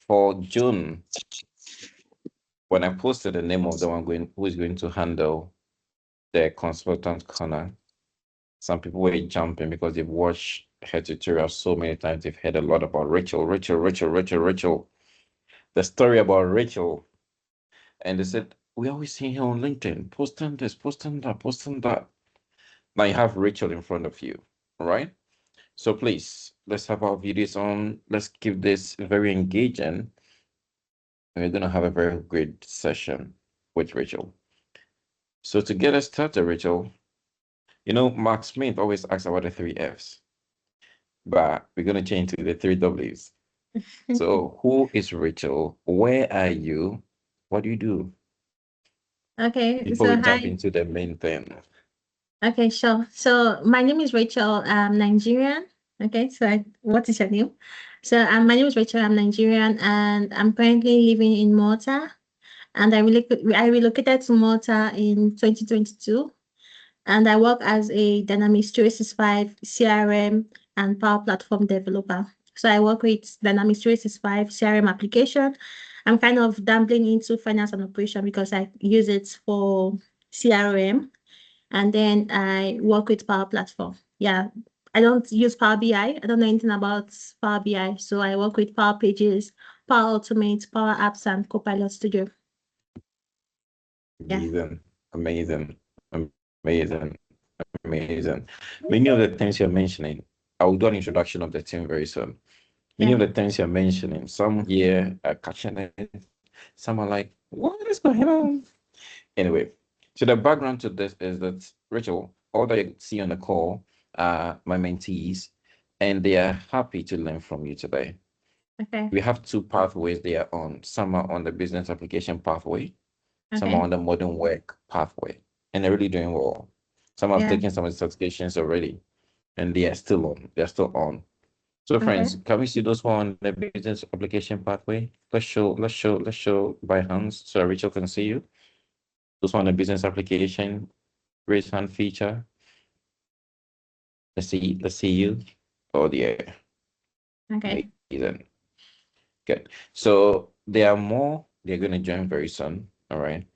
for June, when I posted the name of the one who is going to handle the consultant corner, some people were jumping because they've watched her tutorial so many times. They've heard a lot about Rachel. The story about Rachel. And they said, we always see her on LinkedIn, posting this, posting that, posting that. Now you have Rachel in front of you, all right? So please, let's have our videos on. Let's keep this very engaging. And we're going to have a very great session with Rachel. So to get us started, Rachel, you know, Mark Smith always asks about the 3 Fs, but we're going to change to the 3 Ws. So who is Rachel? Where are you? What do you do? Okay, Before so we jump hi. into the main thing. Okay, sure. So my name is Rachel. I'm Nigerian. Okay, so what is your name? So my name is Rachel. I'm Nigerian, and I'm currently living in Malta. And I relocated to Malta in 2022, and I work as a Dynamics 365 CRM and Power Platform developer. So I work with Dynamics 365 CRM application. I'm kind of dabbling into finance and operation because I use it for CRM, and then I work with Power Platform. Yeah, I don't use Power BI. I don't know anything about Power BI. So I work with Power Pages, Power Automate, Power Apps, and Copilot Studio. Yeah. Amazing. Many of the things you're mentioning, I will do an introduction of the team very soon. Many of the things you're mentioning, some here are catching it, some are like, what is going on? Anyway, so the background to this is that Rachel, all that you see on the call are my mentees, and they are happy to learn from you today. Okay. We have 2 pathways they are on. Some are on the business application pathway, some are on the modern work pathway, and they're really doing well. Some have taken some of the certifications already, and they are still on. They're still on. So, friends, can we see those who are on the business application pathway? Let's show by hands so Rachel can see you. Those who are on the business application, raise hand feature. Let's see you. Oh, yeah. Okay. Amazing. Good. So there are more. They're going to join very soon. All right.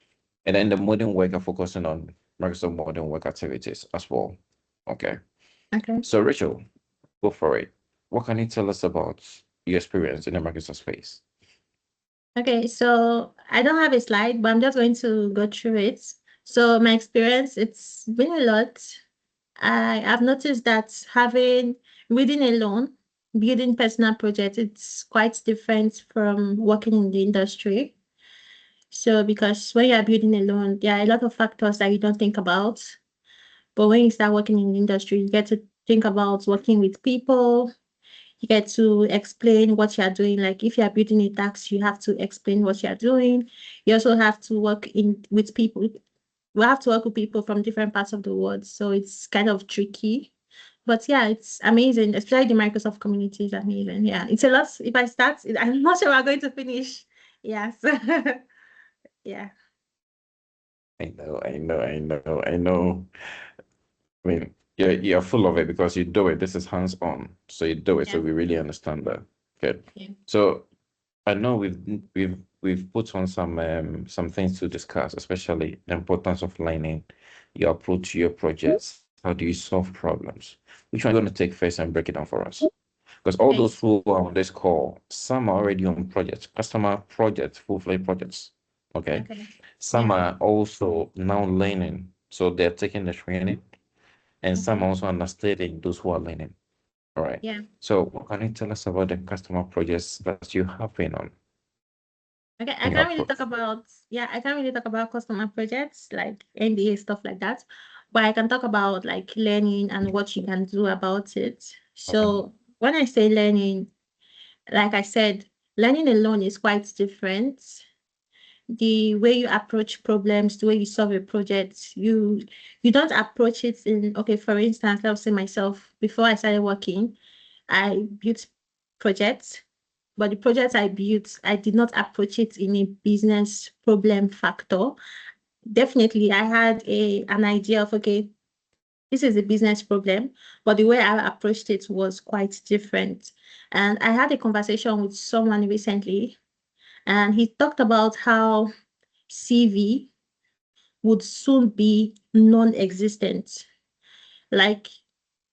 And then the modern work are focusing on Microsoft modern work activities as well. Okay. Okay. So Rachel, go for it. What can you tell us about your experience in the Microsoft space? Okay, so I don't have a slide, but I'm just going to go through it. So my experience, it's been a lot. I've noticed that reading alone, building personal projects, it's quite different from working in the industry. So because when you are building alone, there are a lot of factors that you don't think about. But when you start working in the industry, you get to think about working with people. You get to explain what you are doing. Like if you are building a task, you have to explain what you are doing. You also have to work with people. We have to work with people from different parts of the world. So it's kind of tricky. But yeah, it's amazing. Especially the Microsoft community is amazing. Yeah, it's a lot. If I start, I'm not sure we're going to finish. Yeah. So yeah. I know. I mean, you're full of it because you do it. This is hands-on. So you do it. So Yeah. we really understand that. Good. Yeah. So I know we've put on some things to discuss, especially the importance of learning, your approach to your projects. How do you solve problems? Which one are you going to take first and break it down for us? Because all Okay. those who are on this call, some are already on projects, customer projects, full-fledged projects. Okay. Okay. Some Yeah. are also now learning. So they're taking the training, and some Okay. also understanding those who are learning. All right. Yeah. So what can you tell us about the customer projects that you have been on Okay, in your approach? I can't really talk about customer projects like NDA stuff like that, but I can talk about like learning and what you can do about it. Okay. So when I say learning, like I said, learning alone is quite different. The way you approach problems, the way you solve a project, you don't approach it in, okay, for instance, I'll say myself, before I started working, I built projects, but the projects I built, I did not approach it in a business problem factor. Definitely, I had an idea of, okay, this is a business problem, but the way I approached it was quite different. And I had a conversation with someone recently. And he talked about how CV would soon be non-existent. Like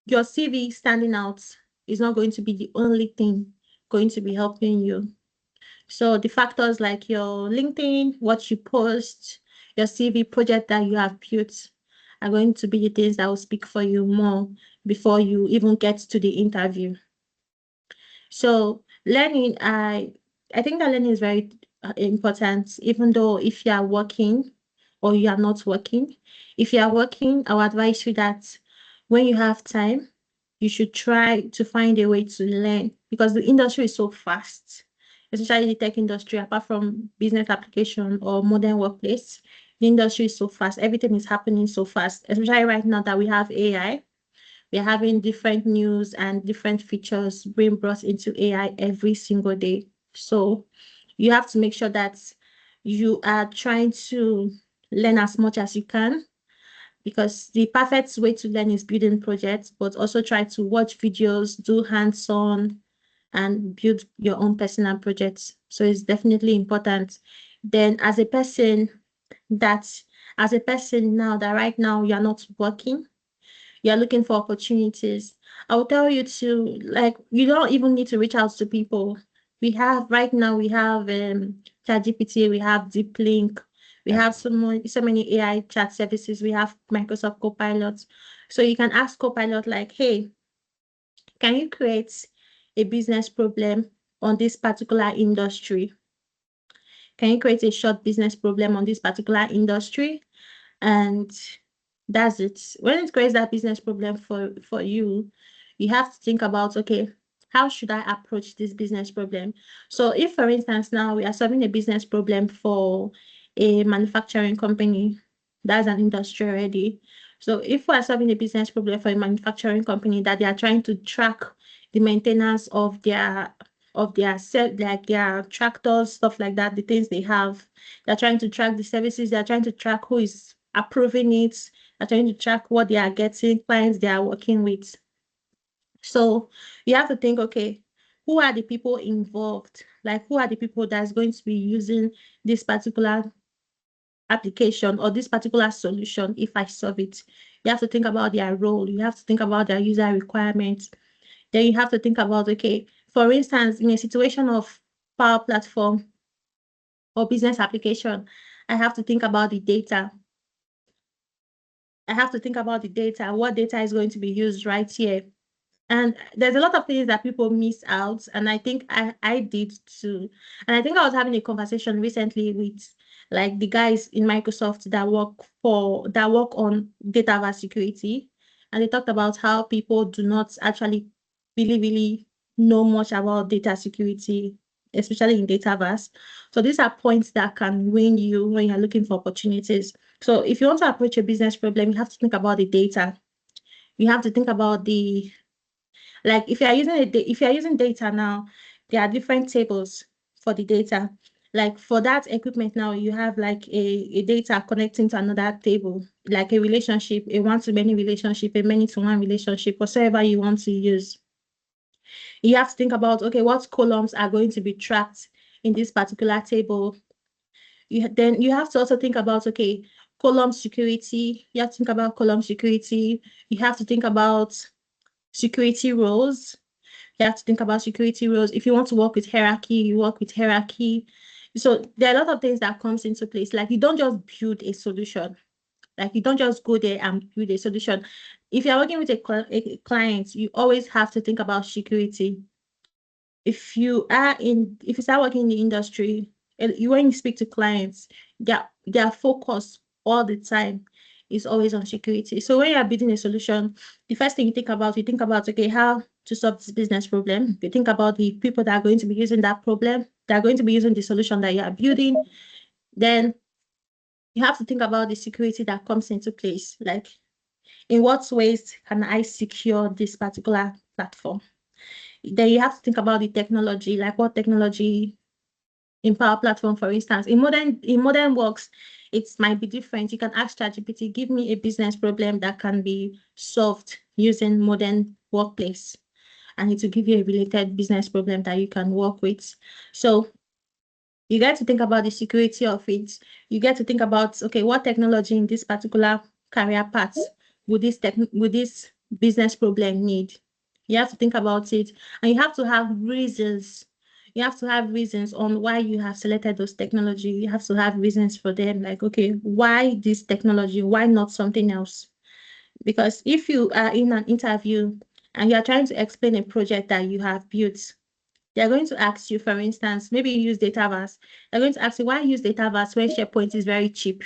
your CV standing out is not going to be the only thing going to be helping you. So the factors like your LinkedIn, what you post, your CV project that you have built are going to be the things that will speak for you more before you even get to the interview. So learning, I think that learning is very important, even though if you are working or you are not working. If you are working, I would advise you that when you have time, you should try to find a way to learn because the industry is so fast, especially the tech industry, apart from business application or modern workplace. The industry is so fast. Everything is happening so fast, especially right now that we have AI. We're having different news and different features being brought into AI every single day. So you have to make sure that you are trying to learn as much as you can because the perfect way to learn is building projects, but also try to watch videos, do hands-on, and build your own personal projects. So it's definitely important. Then that as a person now that right now you're not working, you're looking for opportunities, I will tell you to like you don't even need to reach out to people. We have right now we have ChatGPT, we have Deep Link, we Yeah. have so many AI chat services, we have Microsoft Copilot. So you can ask Copilot like, hey, can you create a business problem on this particular industry? Can you create a short business problem on this particular industry? And that's it. When it creates that business problem for you, you have to think about, okay, how should I approach this business problem? So if, for instance, now we are solving a business problem for a manufacturing company, that's an industry already. So if we are solving a business problem for a manufacturing company that they are trying to track the maintenance of their set like their tractors, stuff like that, the things they have, they're trying to track the services. They're trying to track who is approving it. They're trying to track what they are getting, clients they are working with. So you have to think, okay, who are the people involved? Like, who are the people that's going to be using this particular application or this particular solution if I solve it? You have to think about their role. You have to think about their user requirements. Then you have to think about, okay, for instance, in a situation of Power Platform or business application, I have to think about the data. I have to think about the data, what data is going to be used right here. And there's a lot of things that people miss out. And I think I did too. And I think I was having a conversation recently with like the guys in Microsoft that work on data security. And they talked about how people do not actually really know much about data security, especially in Dataverse. So these are points that can win you when you're looking for opportunities. So if you want to approach a business problem, you have to think about the data. You have to think about the like if you're using data now, there are different tables for the data. Like for that equipment now, you have like a data connecting to another table, like a relationship, a one-to-many relationship, a many-to-one relationship, whatever you want to use. You have to think about, okay, what columns are going to be tracked in this particular table. Then you have to also think about, okay, column security. You have to think about column security. You have to think about security roles. You have to think about security roles. If you want to work with hierarchy, you work with hierarchy. So there are a lot of things that comes into place. Like you don't just build a solution. Like you don't just go there and build a solution. If you're working with a client, you always have to think about security. If you start working in the industry, when you speak to clients, their focus all the time is always on security. So when you're building a solution, the first thing you think about, okay, how to solve this business problem. You think about the people that are going to be using that problem, that are going to be using the solution that you are building. Then you have to think about the security that comes into place. Like, in what ways can I secure this particular platform? Then you have to think about the technology, like what technology in Power Platform, for instance. In modern works, it might be different. You can ask ChatGPT, give me a business problem that can be solved using modern workplace, and it will give you a related business problem that you can work with. So You get to think about the security of it. You get to think about, okay, what technology in this particular career path would this business problem need? You have to think about it, and you have to have reasons. You have to have reasons on why you have selected those technology. You have to have reasons for them, like, okay, why this technology? Why not something else? Because if you are in an interview and you are trying to explain a project that you have built, they're going to ask you, for instance, maybe you use Dataverse. They're going to ask you, why use Dataverse when SharePoint is very cheap?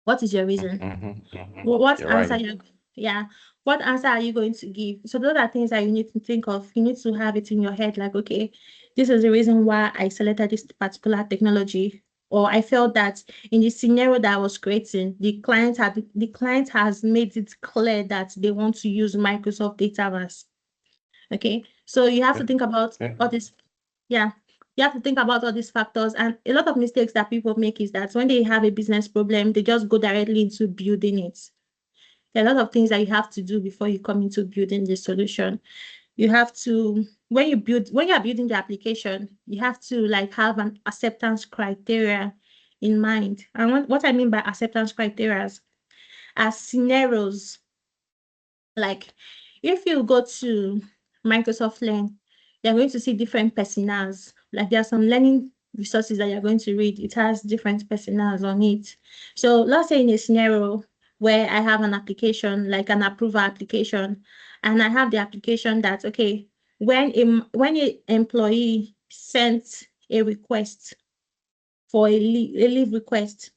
What is your reason? What You're answer right. you yeah, what answer are you going to give? So those are things that you need to think of. You need to have it in your head, like, okay, this is the reason why I selected this particular technology. Or I felt that in the scenario that I was creating, the client has made it clear that they want to use Microsoft Dataverse. Okay. So you have to Yeah. think about Yeah. all this. Yeah. You have to think about all these factors. And a lot of mistakes that people make is that when they have a business problem, they just go directly into building it. There are a lot of things that you have to do before you come into building the solution. You have to, when you are building the application, you have to like have an acceptance criteria in mind. And what I mean by acceptance criteria are scenarios. Like if you go to Microsoft Learn, you're going to see different personas. Like there are some learning resources that you're going to read. It has different personas on it. So let's say in a scenario where I have an application, like an approval application, and I have the application that, okay, when a employee sends a request for a leave request,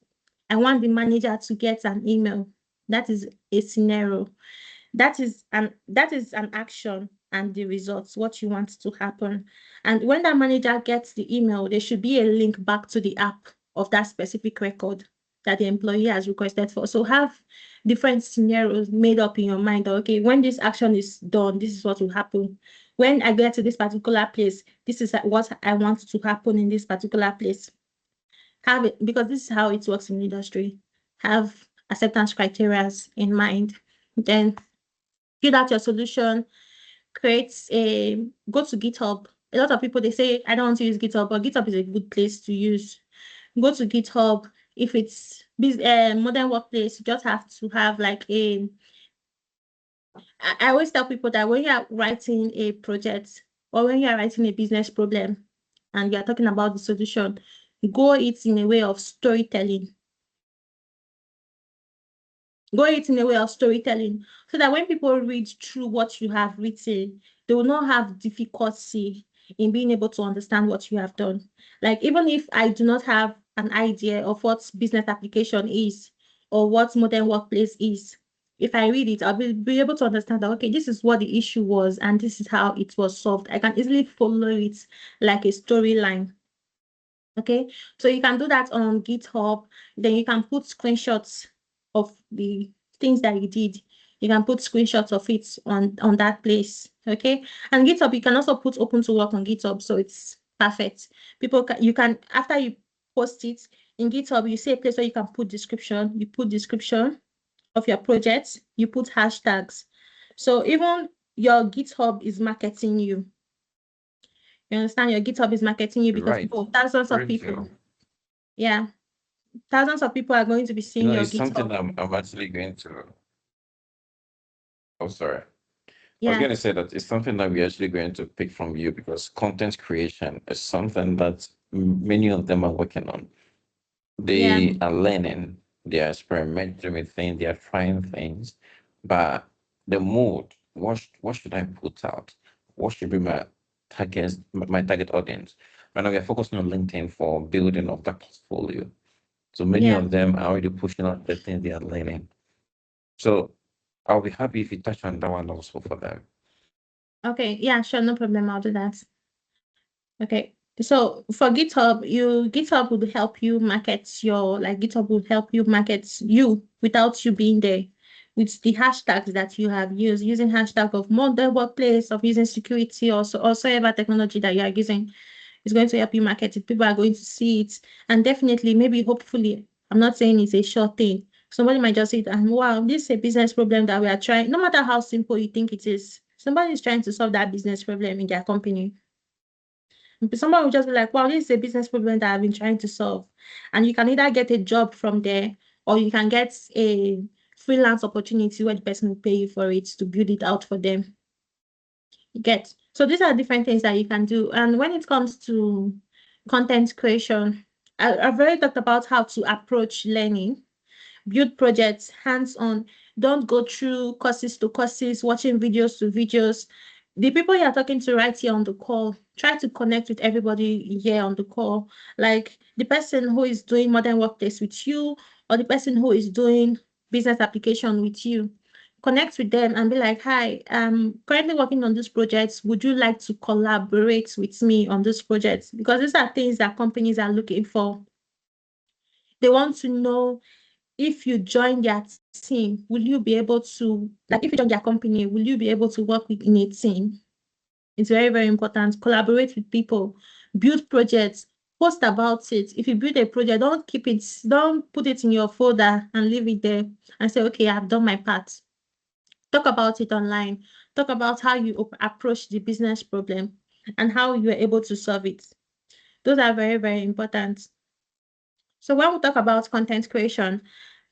I want the manager to get an email. That is a scenario. That is an action and the results, what you want to happen. And when that manager gets the email, there should be a link back to the app of that specific record that the employee has requested for. So have different scenarios made up in your mind. Okay, when this action is done, this is what will happen. When I get to this particular place, this is what I want to happen in this particular place. Have it, because this is how it works in the industry. Have acceptance criteria in mind. Then build out your solution, go to GitHub. A lot of people, they say, I don't want to use GitHub, but GitHub is a good place to use. Go to GitHub. If it's modern workplace, you just have to have like I always tell people that when you are writing a project or when you are writing a business problem and you are talking about the solution, go it in a way of storytelling. Go it in a way of storytelling so that when people read through what you have written, they will not have difficulty in being able to understand what you have done. Like, even if I do not have an idea of what business application is or what modern workplace is, if I read it, I'll be able to understand that, okay, this is what the issue was and this is how it was solved. I can easily follow it like a storyline. Okay, so you can do that on GitHub. Then you can put screenshots of the things that you did. You can put screenshots of it on that place. Okay, and GitHub, you can also put open to work on GitHub, so it's perfect. You can, after you post it in GitHub, you see a place where you can put description. You put description of your project. You put hashtags. So even your GitHub is marketing you. You understand? Your GitHub is marketing you You're because right. thousands of people. Rachel. Yeah, thousands of people are going to be seeing your It's something GitHub. I'm actually going to. Oh, sorry. I was Yeah, going to say that it's something that we're actually going to pick from you because content creation is something that many of them are working on. yeah, They are learning, they are experimenting with things, they are trying things, but the mood, what should I put out? What should be my my target audience? Right now, we're focusing on LinkedIn for building of that portfolio. So many yeah. of them are already pushing out the things they are learning. So I'll be happy if you touch on that one also for them. Okay, yeah, sure, no problem. I'll do that. Okay. So for GitHub would help you market GitHub would help you market you without you being there with the hashtags that you have used, using hashtag of modern workplace, of using security or whatever technology that you are using is going to help you market it. People are going to see it. And definitely, maybe hopefully, I'm not saying it's a sure thing. Somebody might just say, and wow, this is a business problem that we are trying, no matter how simple you think it is, somebody is trying to solve that business problem in their company. Someone will just be like, wow, this is a business problem that I've been trying to solve. And you can either get a job from there, or you can get a freelance opportunity where the person will pay you for it to build it out for them. You get. So these are different things that you can do. And when it comes to content creation, I've already talked about how to approach learning, build projects hands-on. Don't go through courses to courses, watching videos to videos. The people you're talking to right here on the call, try to connect with everybody here on the call. Like the person who is doing modern workplace with you, or the person who is doing business application with you. Connect with them and be like, hi, I'm currently working on this project. Would you like to collaborate with me on this project? Because these are things that companies are looking for. They want to know, if you join their team, will you be able to, like if you join their company, will you be able to work within a team? It's very, very important. Collaborate with people, build projects, post about it. If you build a project, don't put it in your folder and leave it there and say, okay, I've done my part. Talk about it online. Talk about how you approach the business problem and how you are able to solve it. Those are very, very important. So when we talk about content creation,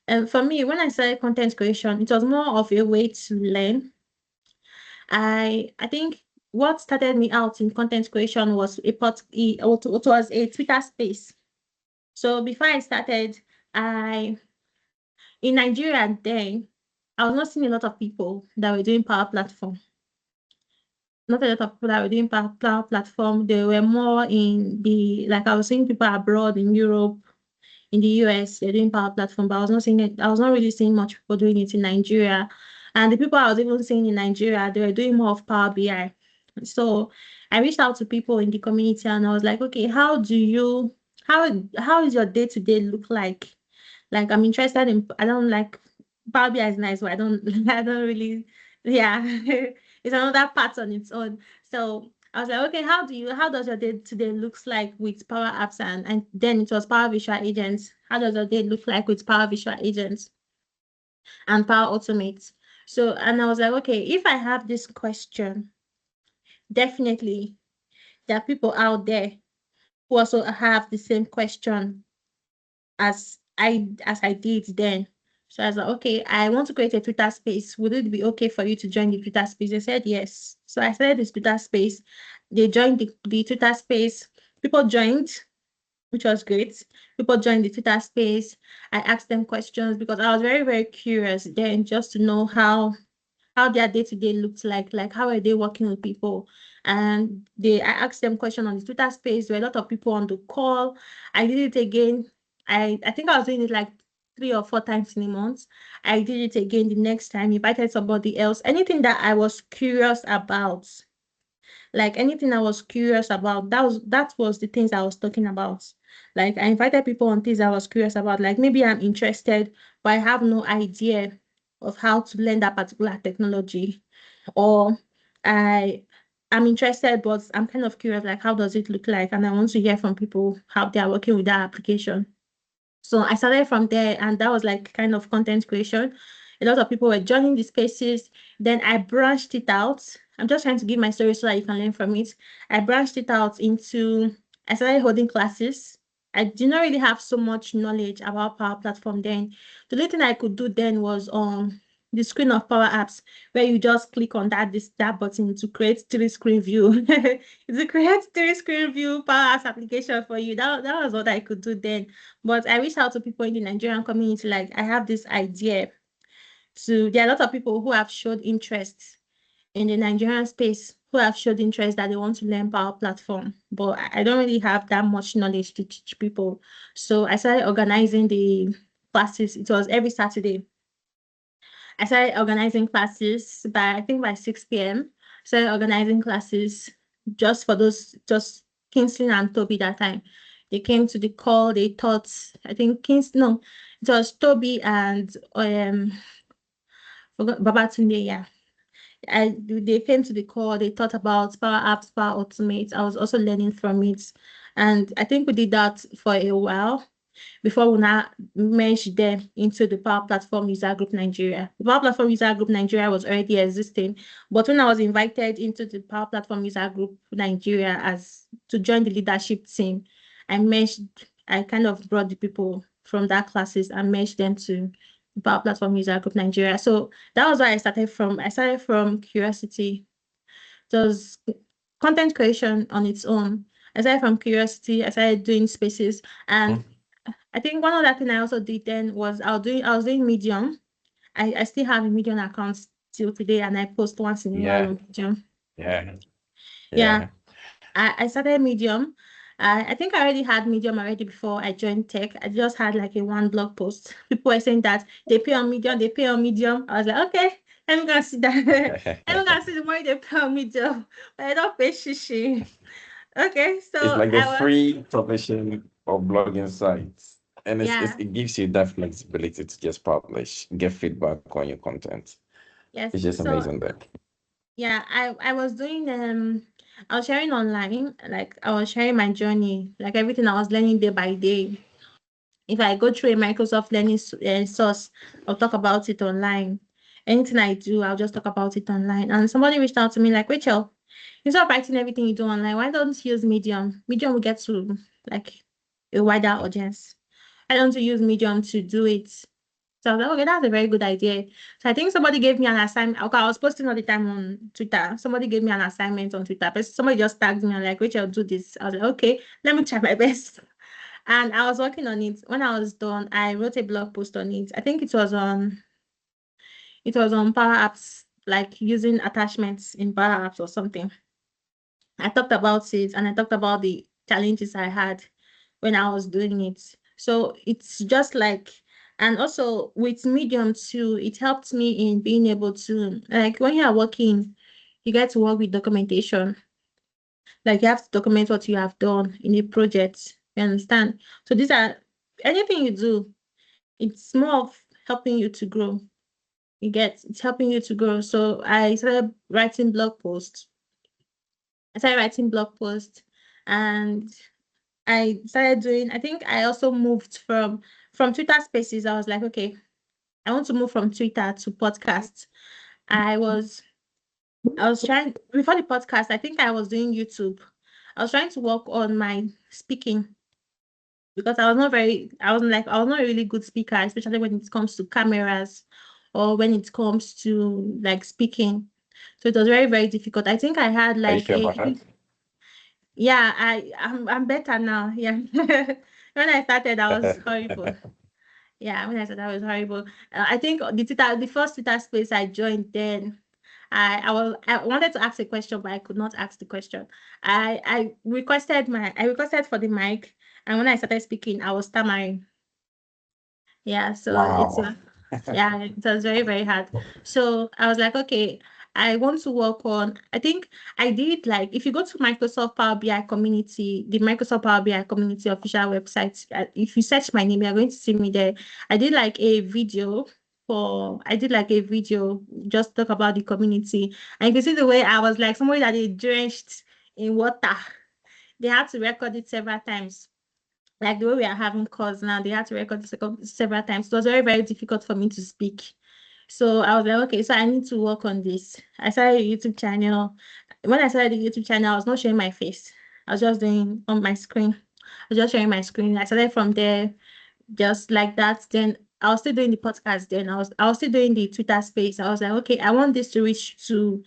and for me, when I started content creation, it was more of a way to learn. I think what started me out in content creation was it was a Twitter space. So before I started, I in Nigeria then, I was not seeing a lot of people that were doing Power Platform. Not a lot of people that were doing Power Platform. They were more in the, like I was seeing people abroad in Europe, in the US, they're doing Power Platform, but I was not seeing it. I was not really seeing much people doing it in Nigeria. And the people I was even seeing in Nigeria, they were doing more of Power BI. So I reached out to people in the community and I was like, okay, how is your day-to-day look like? Like I'm interested in, I don't like, Power BI is nice, but I don't I don't really, yeah. It's another part on its own. So I was like, okay, how does your day today looks like with Power Apps, and then it was Power Visual Agents. How does your day look like with Power Visual Agents and Power Automate? So, and I was like, okay, if I have this question, definitely there are people out there who also have the same question as I did then. So I was like, okay, I want to create a Twitter space. Would it be okay for you to join the Twitter space? They said yes. So I started this Twitter space. They joined the Twitter space. People joined, which was great. People joined the Twitter space. I asked them questions because I was very, very curious then, just to know how their day-to-day looked like how are they working with people. And I asked them questions on the Twitter space. There were a lot of people on the call. I did it again. I think I was doing it like 3 or 4 times in a month. I did it again the next time, invited somebody else. Anything that I was curious about, like anything I was curious about, that was the things I was talking about. Like I invited people on things I was curious about. Like maybe I'm interested, but I have no idea of how to learn that particular technology. Or I I'm interested, but I'm kind of curious, like how does it look like? And I want to hear from people how they are working with that application. So I started from there, and that was like kind of content creation. A lot of people were joining the spaces. Then I branched it out. I'm just trying to give my story so that you can learn from it. I branched it out into, I started holding classes. I did not really have so much knowledge about Power Platform then. The only thing I could do then was on the screen of Power Apps, where you just click on that button to create three screen view. To create three screen view Power Apps application for you. That was what I could do then. But I reached out to people in the Nigerian community, like I have this idea there are a lot of people who have showed interest in the Nigerian space, who have showed interest that they want to learn Power Platform, but I don't really have that much knowledge to teach people. So I started organizing the classes. It was every Saturday. I started organizing classes I think by 6 p.m. Started organizing classes just for those, just Kingston and Toby that time. They came to the call, they taught, I think Kingston, no, it was Toby and forgot Babatunde, yeah. They came to the call, they taught about Power Apps, Power Automate. I was also learning from it. And I think we did that for a while. before we now merge them into the Power Platform User Group Nigeria. The Power Platform User Group Nigeria was already existing, but when I was invited into the Power Platform User Group Nigeria as to join the leadership team, I merged, I kind of brought the people from that classes and merged them to the Power Platform User Group Nigeria. So that was where I started from. I started from curiosity. It was content creation on its own. I started from curiosity. I started doing spaces, and Mhm. I think one other thing I also did then was I was doing Medium. I still have a Medium account till today, and I post once in a while Yeah, on Medium. yeah, Yeah, yeah. I started Medium. I think I already had Medium already before I joined tech. I just had like a one blog post. People were saying that they pay on Medium, they pay on Medium. I was like, okay, I'm gonna see that. I'm gonna see the money they pay on Medium, but I don't pay shishi. Okay, It's so like the I was, free profession of blogging sites, and yeah, it gives you that flexibility to just publish, get feedback on your content. It's yes. just So amazing there. yeah, I was doing I was sharing online, like I was sharing my journey, like everything I was learning day by day. If I go through a Microsoft Learning source, I'll talk about it online. Anything I do, I'll just talk about it online. And somebody reached out to me like, Rachel, instead of writing everything you do online, why don't you use Medium? Medium will get to like a wider audience. Why don't you use Medium to do it? So I was like, okay, that's a very good idea. So I think somebody gave me an assignment. Okay, I was posting all the time on Twitter. Somebody gave me an assignment on Twitter, but somebody just tagged me and like, Rachel, do this. I was like, okay, let me try my best. And I was working on it. When I was done, I wrote a blog post on it. I think it was on Power Apps, like using attachments in Power Apps or something. I talked about it and I talked about the challenges I had when I was doing it. So it's just like, and also with Medium too, it helped me in being able to, like when you are working, you get to work with documentation. Like you have to document what you have done in a project. You understand? So these are anything you do, it's more of helping you to grow. It's helping you to grow. So I started writing blog posts. I started writing blog posts and I started doing, I think I also moved from Twitter Spaces. I was like, okay, I want to move from Twitter to podcast. I was I was trying before the podcast, I think I was doing YouTube. I was trying to work on my speaking because I was not a really good speaker, especially when it comes to cameras or when it comes to like speaking. So it was very, very difficult. I think I had Are you like sure about that? yeah, I'm better now. Yeah. When I started, I was horrible. Yeah, when I said that was horrible. I think the first Twitter space I joined, then I wanted to ask a question, but I could not ask the question. I requested for the mic, and when I started speaking, I was stammering. Yeah, so Wow. yeah, it was very, very hard. So I was like, okay, I want to work on, I think I did like, if you go to Microsoft Power BI community, the Microsoft Power BI community official website, if you search my name, you're going to see me there. I did like a video just talk about the community. And you can see the way I was like somebody that is drenched in water. They had to record it several times like the way we are having calls now, they had to record the several times. It was very, very difficult for me to speak. So I was like, okay, so I need to work on this. I started a YouTube channel. When I started the YouTube channel, I was not showing my face. I was just doing on my screen. I was just sharing my screen. I started from there, just like that. Then I was still doing the podcast. Then I was still doing the Twitter space. I was like, okay, I want this to reach to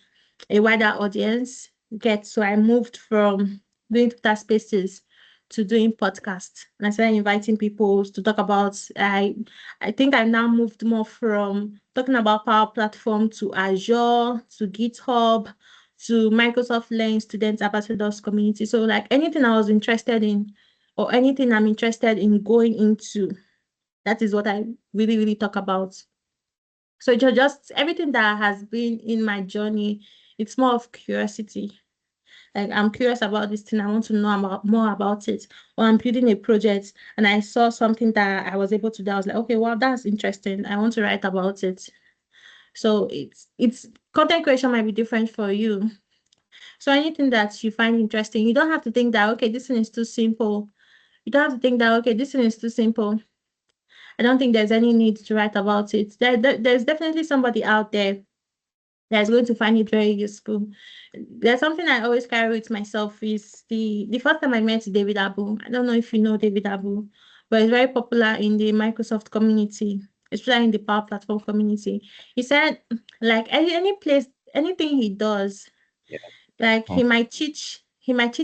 a wider audience. Get so I moved from doing Twitter spaces to doing podcasts. And I started inviting people to talk about I think I now moved more from talking about Power Platform to Azure, to GitHub, to Microsoft Learn Student Ambassadors community. So like anything I was interested in or anything I'm interested in going into, that is what I really, really talk about. So it was just everything that has been in my journey, it's more of curiosity. Like I'm curious about this thing, I want to know about more about it. Or I'm building a project and I saw something that I was able to do. I was like, okay, well, that's interesting. I want to write about it. So it's content creation might be different for you. So anything that you find interesting, you don't have to think that okay, this thing is too simple. You don't have to think that, okay, this thing is too simple. I don't think there's any need to write about it. There's definitely somebody out there that's going to find it very useful. There's something I always carry with myself is the first time I met David Abu. I don't know if you know David Abu, but he's very popular in the Microsoft community, especially in the Power Platform community. He said, like any place, anything he does, Yeah. like Hmm. he might teach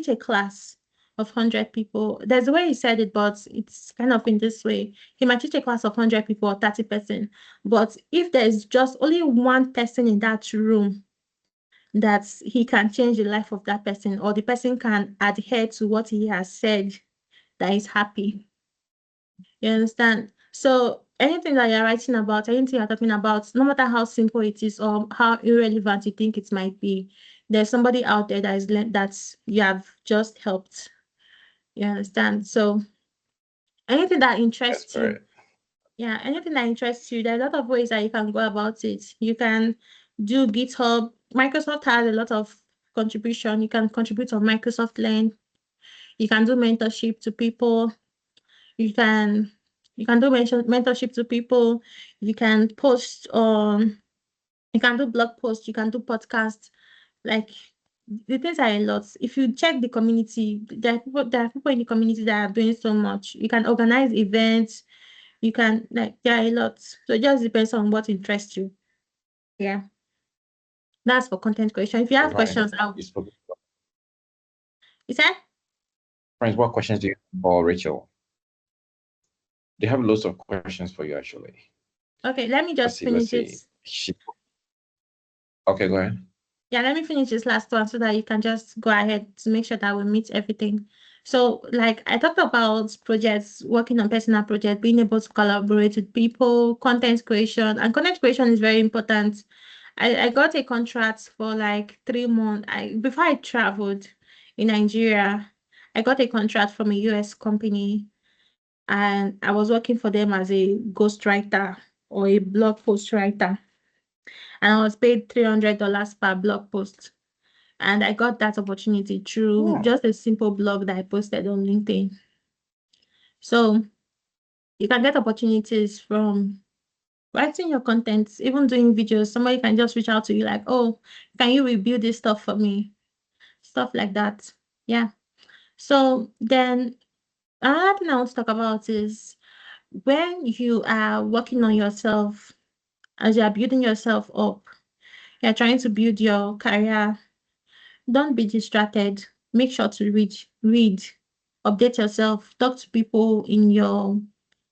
a class of 100 people. There's a way he said it, but it's kind of in this way. He might teach a class of 100 people or 30%. But if there's just only one person in that room that he can change the life of that person, or the person can adhere to what he has said, that is happy. You understand? So anything that you're writing about, anything you're talking about, no matter how simple it is or how irrelevant you think it might be, there's somebody out there that is that you have just helped. You understand? So anything that That's interests you, correct. yeah, anything that interests you, there are a lot of ways that you can go about it. You can do GitHub. Microsoft has a lot of contribution. You can contribute on Microsoft Learn. You can do mentorship to people. You can you can do mentorship to people. You can post you can do blog posts, you can do podcasts. Like the things are a lot. If you check the community, there are people in the community that are doing so much. You can organize events, you can like there are a lot. So it just depends on what interests you. Yeah. That's for content creation. If you All have right. questions, I'll You spoke. you said? Friends, what questions do you have for Rachel? They have lots of questions for you actually. Okay, let me Let's just see. Let's finish see. it. Okay, go ahead. Yeah, let me finish this last one so that you can just go ahead to make sure that we meet everything. So, like I talked about projects, working on personal projects, being able to collaborate with people, content creation, and content creation is very important. I got a contract for like 3 months. Before I traveled in Nigeria, I got a contract from a US company, and I was working for them as a ghostwriter or a blog post writer, and I was paid $300 per blog post. And I got that opportunity through Hmm. just a simple blog that I posted on LinkedIn. So you can get opportunities from writing your content, even doing videos. Somebody can just reach out to you like, oh, can you rebuild this stuff for me? Stuff like that. Yeah. So then another thing I want to talk about is when you are working on yourself, as you are building yourself up, you're trying to build your career. Don't be distracted. Make sure to read, update yourself, talk to people in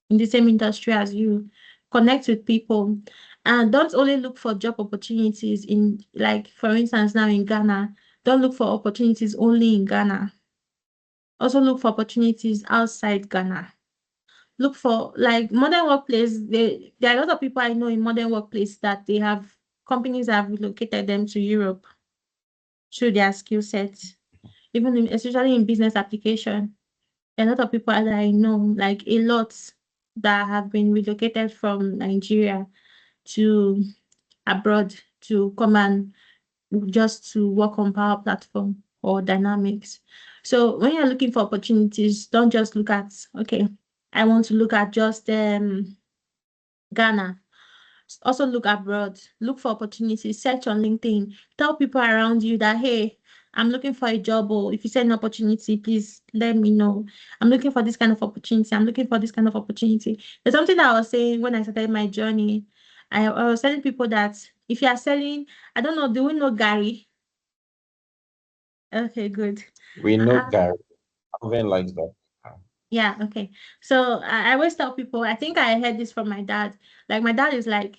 the same industry as you, connect with people, and don't only look for job opportunities in like for instance now in Ghana. Don't look for opportunities only in Ghana. Also look for opportunities outside Ghana. Look for like modern workplace. There are a lot of people I know in modern workplace that they have companies have relocated them to Europe through their skill sets, even especially in business application. A lot of people that I know, like a lot, that have been relocated from Nigeria to abroad to come and just to work on Power Platform or Dynamics. So when you're looking for opportunities, don't just look at, okay, I want to look at just Ghana. Also look abroad, look for opportunities, search on LinkedIn, tell people around you that, hey, I'm looking for a job, or if you see an opportunity, please let me know. I'm looking for this kind of opportunity. I'm looking for this kind of opportunity. There's something that I was saying when I started my journey. I was telling people that if you are selling, I don't know, do we know Gary? Okay, good. We know Uh, Gary. Alvin likes that. yeah, okay. So I always tell people, I think I heard this from my dad. Like my dad is like,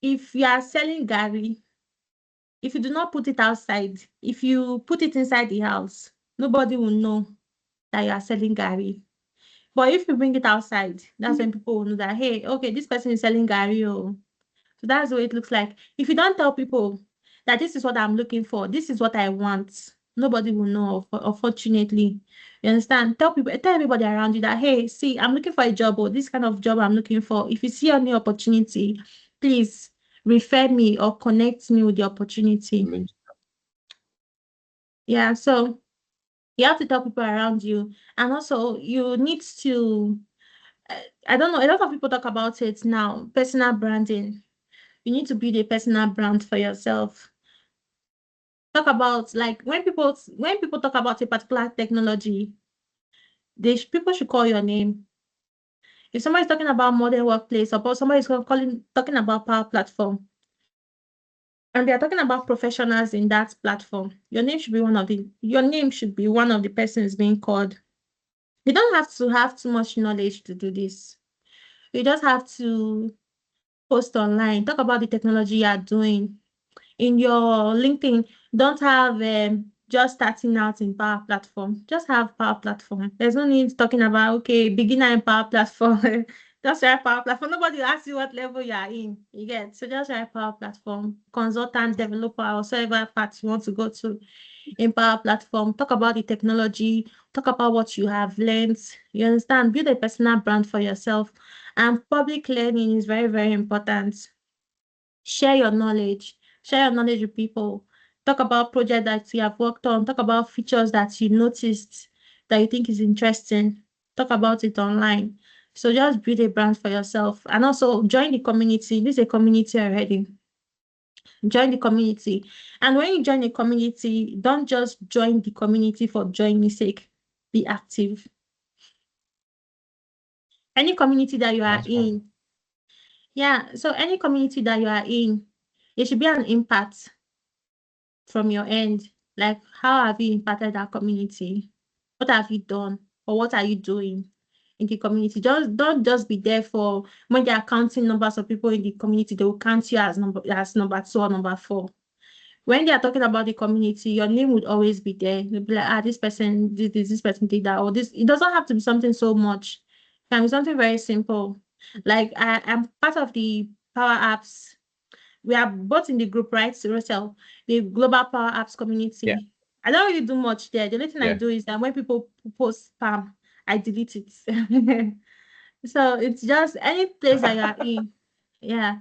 if you are selling Gary, if you do not put it outside, if you put it inside the house, nobody will know that you are selling Gary. But if you bring it outside, that's when people will know that, hey, okay, this person is selling Gary. Oh. So that's what it looks like. If you don't tell people that this is what I'm looking for, this is what I want, nobody will know, unfortunately. You understand? Tell people, tell everybody around you that, hey, see, I'm looking for a job, or this kind of job I'm looking for. If you see any opportunity, please refer me or connect me with the opportunity. Link. Yeah, so You have to tell people around you. And also, you need to, I don't know, a lot of people talk about it now, personal branding. You need to build a personal brand for yourself. Talk about, like, when people talk about a particular technology, people should call your name. If somebody's talking about modern workplace, or somebody's talking about Power Platform, and they are talking about professionals in that platform, your name should be one of the persons being called. You don't have to have too much knowledge to do this. You just have to post online, talk about the technology you are doing. In your LinkedIn, don't have just starting out in Power Platform. Just have Power Platform. There's no need talking about, okay, beginner in Power Platform. Just write Power Platform. Nobody will ask you what level you are in. You get, so just write Power Platform, consultant, developer, or whatever part you want to go to in Power Platform. Talk about the technology. Talk about what you have learned. You understand? Build a personal brand for yourself. And public learning is very, very important. Share your knowledge. Share your knowledge with people. Talk about projects that you have worked on. Talk about features that you noticed that you think is interesting. Talk about it online. So just build a brand for yourself. And also join the community. This is a community already. Join the community. And when you join a community, don't just join the community for joining sake. Be active. Any community that you are That's fine. in, yeah. So any community that you are in, it should be an impact from your end. Like, how have you impacted that community? What have you done? Or what are you doing in the community? Just don't just be there for when they are counting numbers of people in the community, they will count you as number two or number four. When they are talking about the community, your name would always be there. They'll be like, this person did this person did that, or this. It doesn't have to be something so much. It can be something very simple. Like, I'm part of the Power Apps. We are both in the group, right? So Rachel, the Global Power Apps Yeah, community. I don't really do much there. The only thing I yeah. do is that when people post spam, I delete it. So it's just any place that you are in. Yeah.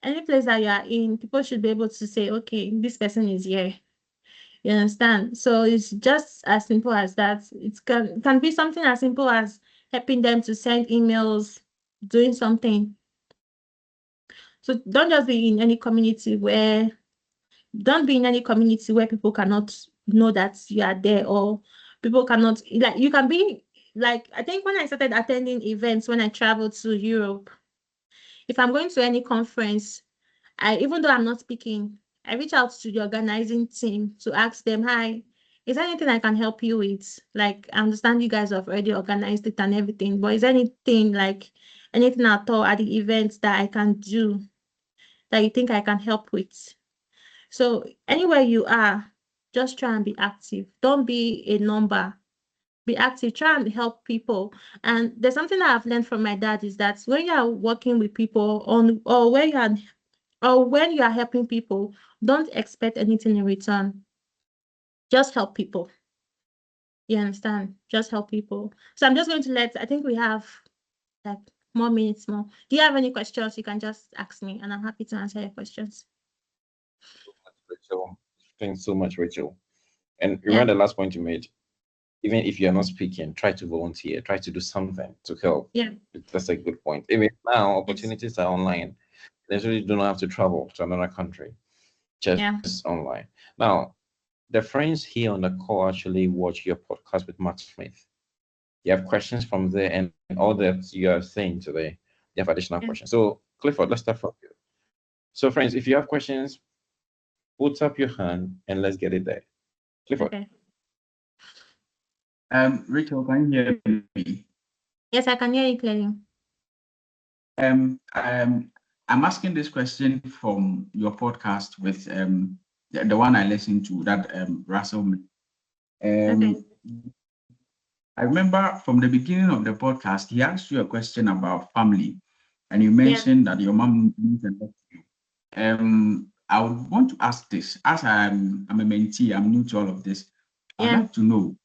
Any place that you are in, people should be able to say, okay, this person is here. You understand? So it's just as simple as that. It can be something as simple as helping them to send emails, doing something. So don't be in any community where people cannot know that you are there, or people cannot, like, you can be, like, I think when I started attending events, when I traveled to Europe, if I'm going to any conference, even though I'm not speaking, I reach out to the organizing team to ask them, hi, is there anything I can help you with? Like, I understand you guys have already organized it and everything, but is there anything, like, anything at all at the event that I can do that you think I can help with? So anywhere you are, just try and be active. Don't be a number. Be active. Try and help people. And there's something that I've learned from my dad is that when you are working with people or when you are helping people, don't expect anything in return. Just help people. You understand? Just help people. So I'm just going to I think we have like more minutes more. Do you have any questions? You can just ask me and I'm happy to answer your questions. Rachel, thanks so much, Rachel. And Yeah. remember the last point you made. Even if you're not speaking, try to volunteer, try to do something to help. Yeah. That's a good point. Even now, Yes. opportunities are online. They really do not have to travel to another country, Yeah. just online. Now, the friends here on the call actually watch your podcast with Matt Smith. You have questions from there, and all that you are saying today, you have additional Yeah. questions. So, Clifford, let's start from you. So, friends, if you have questions, put up your hand and let's get it there. Clifford. Okay. Rachel, can you hear me? Yes, I can hear you clearly. I'm asking this question from your podcast with the one I listened to that Russell. Okay. Um, I remember from the beginning of the podcast, he asked you a question about family, and you Yeah. mentioned that your mom means a lot to you. I would want to ask this as I'm a mentee, I'm new to all of this. I'd Yeah. like to know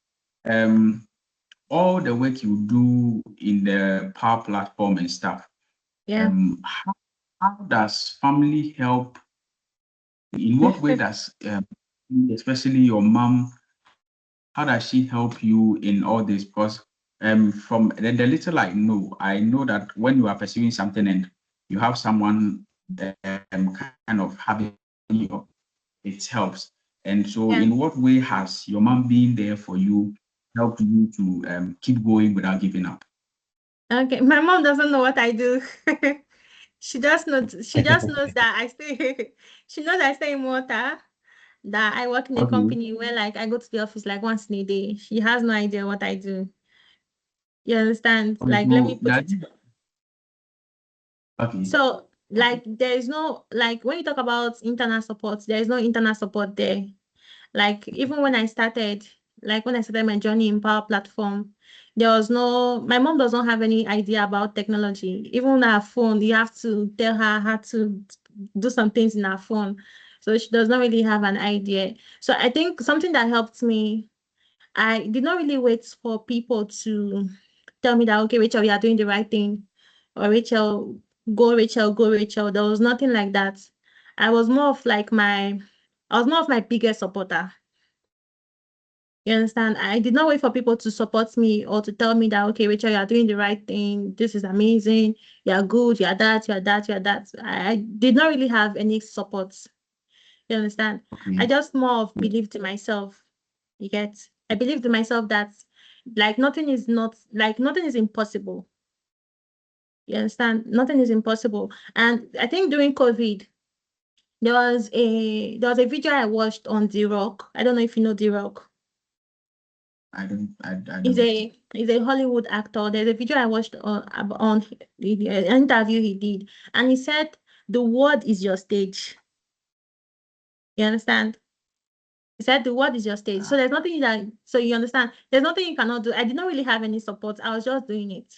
um, all the work you do in the Power Platform and stuff. Yeah. How does family help? In what way does, especially your mom, how does she help you in all this? Because from the little I know that when you are pursuing something and you have someone kind of having you, it helps. And so, Yeah. in what way has your mom being there for you helped you to keep going without giving up? Okay. My mom doesn't know what I do. She just knows that I stay she knows I stay in Malta, that I work in a Okay. company where like I go to the office like once in a day. She has no idea what I do. You understand? Okay. Like let me So put that it. okay. So Okay. like there is no, like when you talk about internal support, there is no internal support there. Like even when I started, like when I started my journey in Power Platform, there was no, my mom doesn't have any idea about technology. Even on her phone, you have to tell her how to do some things in her phone. So she does not really have an idea. So I think something that helped me, I did not really wait for people to tell me that, okay, Rachel, you are doing the right thing. Or Rachel, go, Rachel, go, Rachel. There was nothing like that. I was more of like I was more of my biggest supporter. You understand? I did not wait for people to support me or to tell me that, okay, Rachel, you are doing the right thing. This is amazing. You are good. You are that. You are that. You are that. I did not really have any support. You understand? I Okay. just more of believed in myself. You get? I believed in myself that like nothing is impossible. You understand? Nothing is impossible. And I think during COVID, there was a video I watched on The Rock. I don't know if you know The Rock. I He's don't. a Hollywood actor. There's a video I watched on an interview he did, and he said the world is your stage. You understand? He said the world is your stage. So there's nothing that, so you understand, there's nothing you cannot do. I did not really have any support. I was just doing it.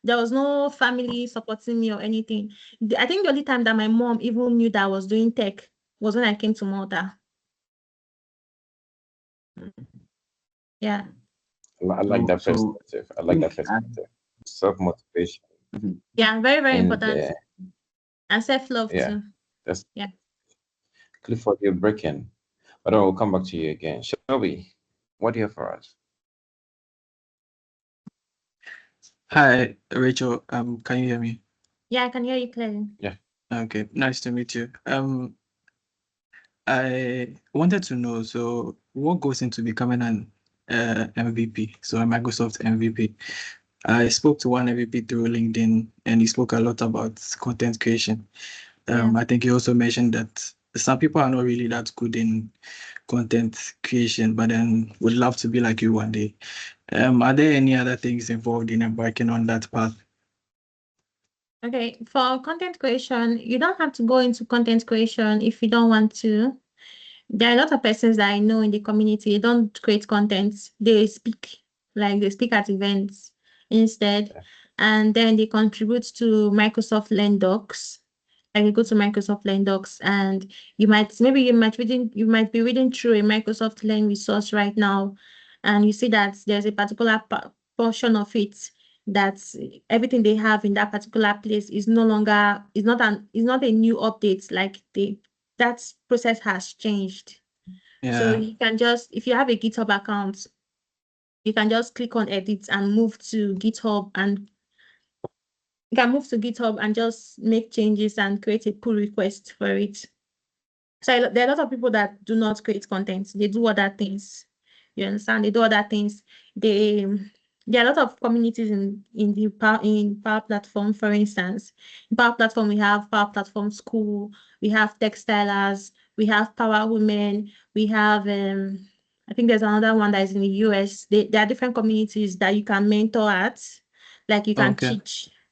There was no family supporting me or anything. I think the only time that my mom even knew that I was doing tech was when I came to Malta. Yeah. I like that So perspective. I like that perspective. Self-motivation. okay. Yeah, very, very And important. And self-love yeah, too. that's Yeah. Clifford, you're breaking. But I will come back to you again. Shelby, what do you have for us? Hi, Rachel. Can you hear me? Yeah, I can hear you clearly. Yeah. Okay, nice to meet you. I wanted to know, so what goes into becoming an MVP? So a Microsoft MVP. I spoke to one MVP through LinkedIn, and he spoke a lot about content creation. Yeah. I think he also mentioned that some people are not really that good in content creation, but then would love to be like you one day. Are there any other things involved in embarking on that path? Okay. For content creation, you don't have to go into content creation if you don't want to. There are a lot of persons that I know in the community, they don't create content. They speak, like they speak at events instead. Yeah. And then they contribute to Microsoft Learn Docs. Like you go to Microsoft Learn Docs and you might be reading through a Microsoft Learn resource right now, and you see that there's a particular portion of it that everything they have in that particular place is no longer is not a new update. Like that process has changed. So Yeah. you can just, if you have a GitHub account, you can just click on edit and move to GitHub, and you can move to GitHub and just make changes and create a pull request for it. So there are a lot of people that do not create content. They do other things. You understand? They do other things. They There are a lot of communities in Power Platform, for instance. In Power Platform, we have Power Platform School, we have Textilers, we have Power Women, we have I think there's another one that is in the US. There are different communities that you can mentor at. Like Okay.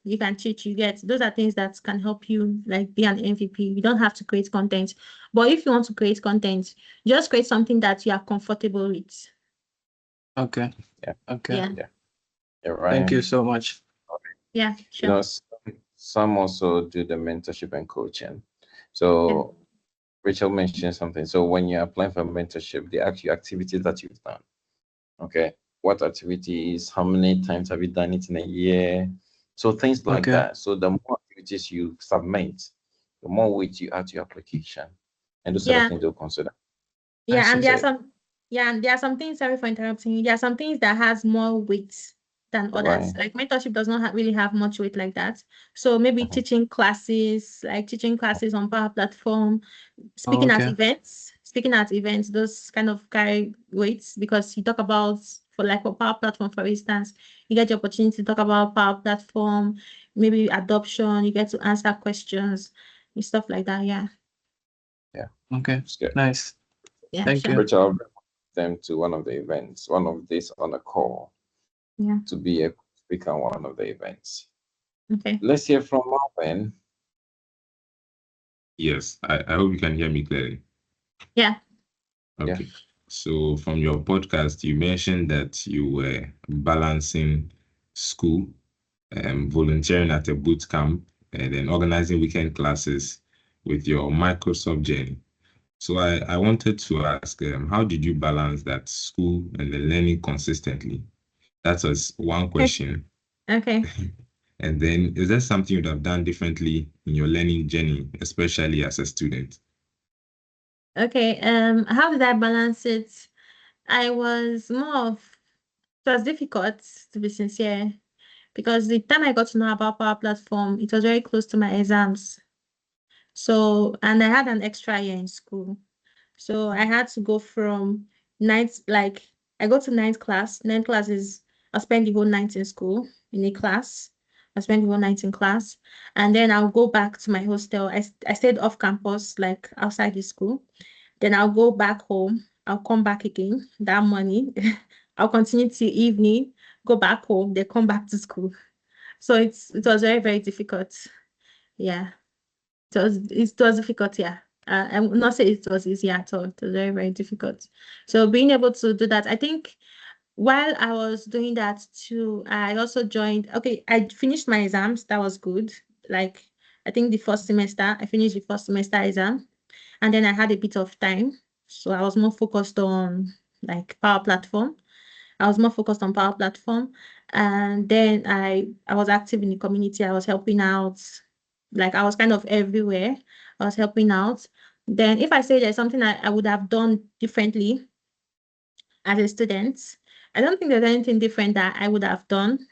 you can teach, you get, those are things that can help you like be an MVP. You don't have to create content. But if you want to create content, just create something that you are comfortable with. Okay. Yeah. Okay. Yeah. Yeah. You're Thank right. you so much. Yeah, You know, sure. some also do the mentorship and coaching. Yeah. So Rachel mentioned something. So when you're applying for mentorship, they ask you activities that you've done. Okay. What activities? How many times have you done it in a year? So things like Okay. that. So the more activities you submit, the more weight you add to your application. And those are the Yeah. things they'll consider. I Yeah. And see. there are So some Yeah, and there are some things, sorry for interrupting you. There are some things that has more weight than others. Right. Like mentorship does not really have much weight like that. So maybe Mhm. teaching classes on Power Platform, Oh, okay. speaking at events, those kind of carry weights because you talk about for Power Platform, for instance, you get the opportunity to talk about Power Platform, maybe adoption, you get to answer questions and stuff like that. Yeah. Okay. It's good. Nice. Yeah, Thank sure. you. Rachel, I'll bring them to one of the events, one of these on a call Yeah. to be a speaker on one of the events. Okay. Let's hear from Marvin. Yes, I hope you can hear me clearly. Yeah. Yeah. Okay. So from your podcast, you mentioned that you were balancing school, volunteering at a boot camp, and then organizing weekend classes with your Microsoft journey. So I wanted to ask, how did you balance that school and the learning consistently? That was one question. Okay. And then is there something you'd have done differently in your learning journey, especially as a student? Okay. How did I balance it? I was more of it was difficult to be sincere because the time I got to know about Power Platform, it was very close to my exams. So, and I had an extra year in school. So I had to go from ninth, like I go to ninth class. Ninth class is I spend the whole night in school in a class. I spend the whole night in class, and then I'll go back to my hostel. I stayed off campus, like outside the school. Then I'll go back home. I'll come back again that morning. I'll continue till evening, go back home, then come back to school. So it was very, very difficult. Yeah. It was difficult, yeah. I will not say it was easy at all. It was very, very difficult. So being able to do that, I think while I was doing that too, I also joined. Okay, I finished my exams. That was good. Like I think the first semester, I finished the first semester exam, and then I had a bit of time. So I was more focused on like Power Platform. I was more focused on Power Platform. And then I was active in the community. I was helping out. Like I was kind of everywhere. I was helping out. Then if I say there's something I would have done differently as a student, I don't think there's anything different that I would have done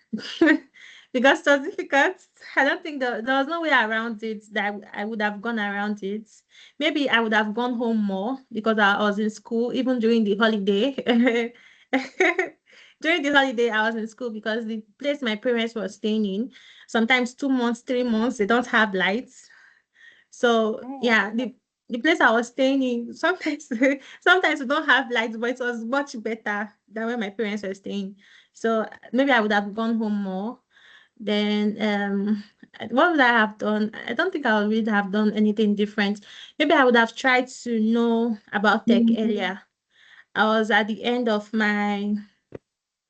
because it was difficult. I don't think there was no way around it that I would have gone around it. Maybe I would have gone home more because I was in school, even during the holiday. During the holiday, I was in school because the place my parents were staying in, sometimes 2 months, 3 months, they don't have lights. So yeah, the place I was staying in, sometimes sometimes we don't have lights, but it was much better than where my parents were staying. So maybe I would have gone home more. Then what would I have done? I don't think I would really have done anything different. Maybe I would have tried to know about tech earlier. I was at the end of my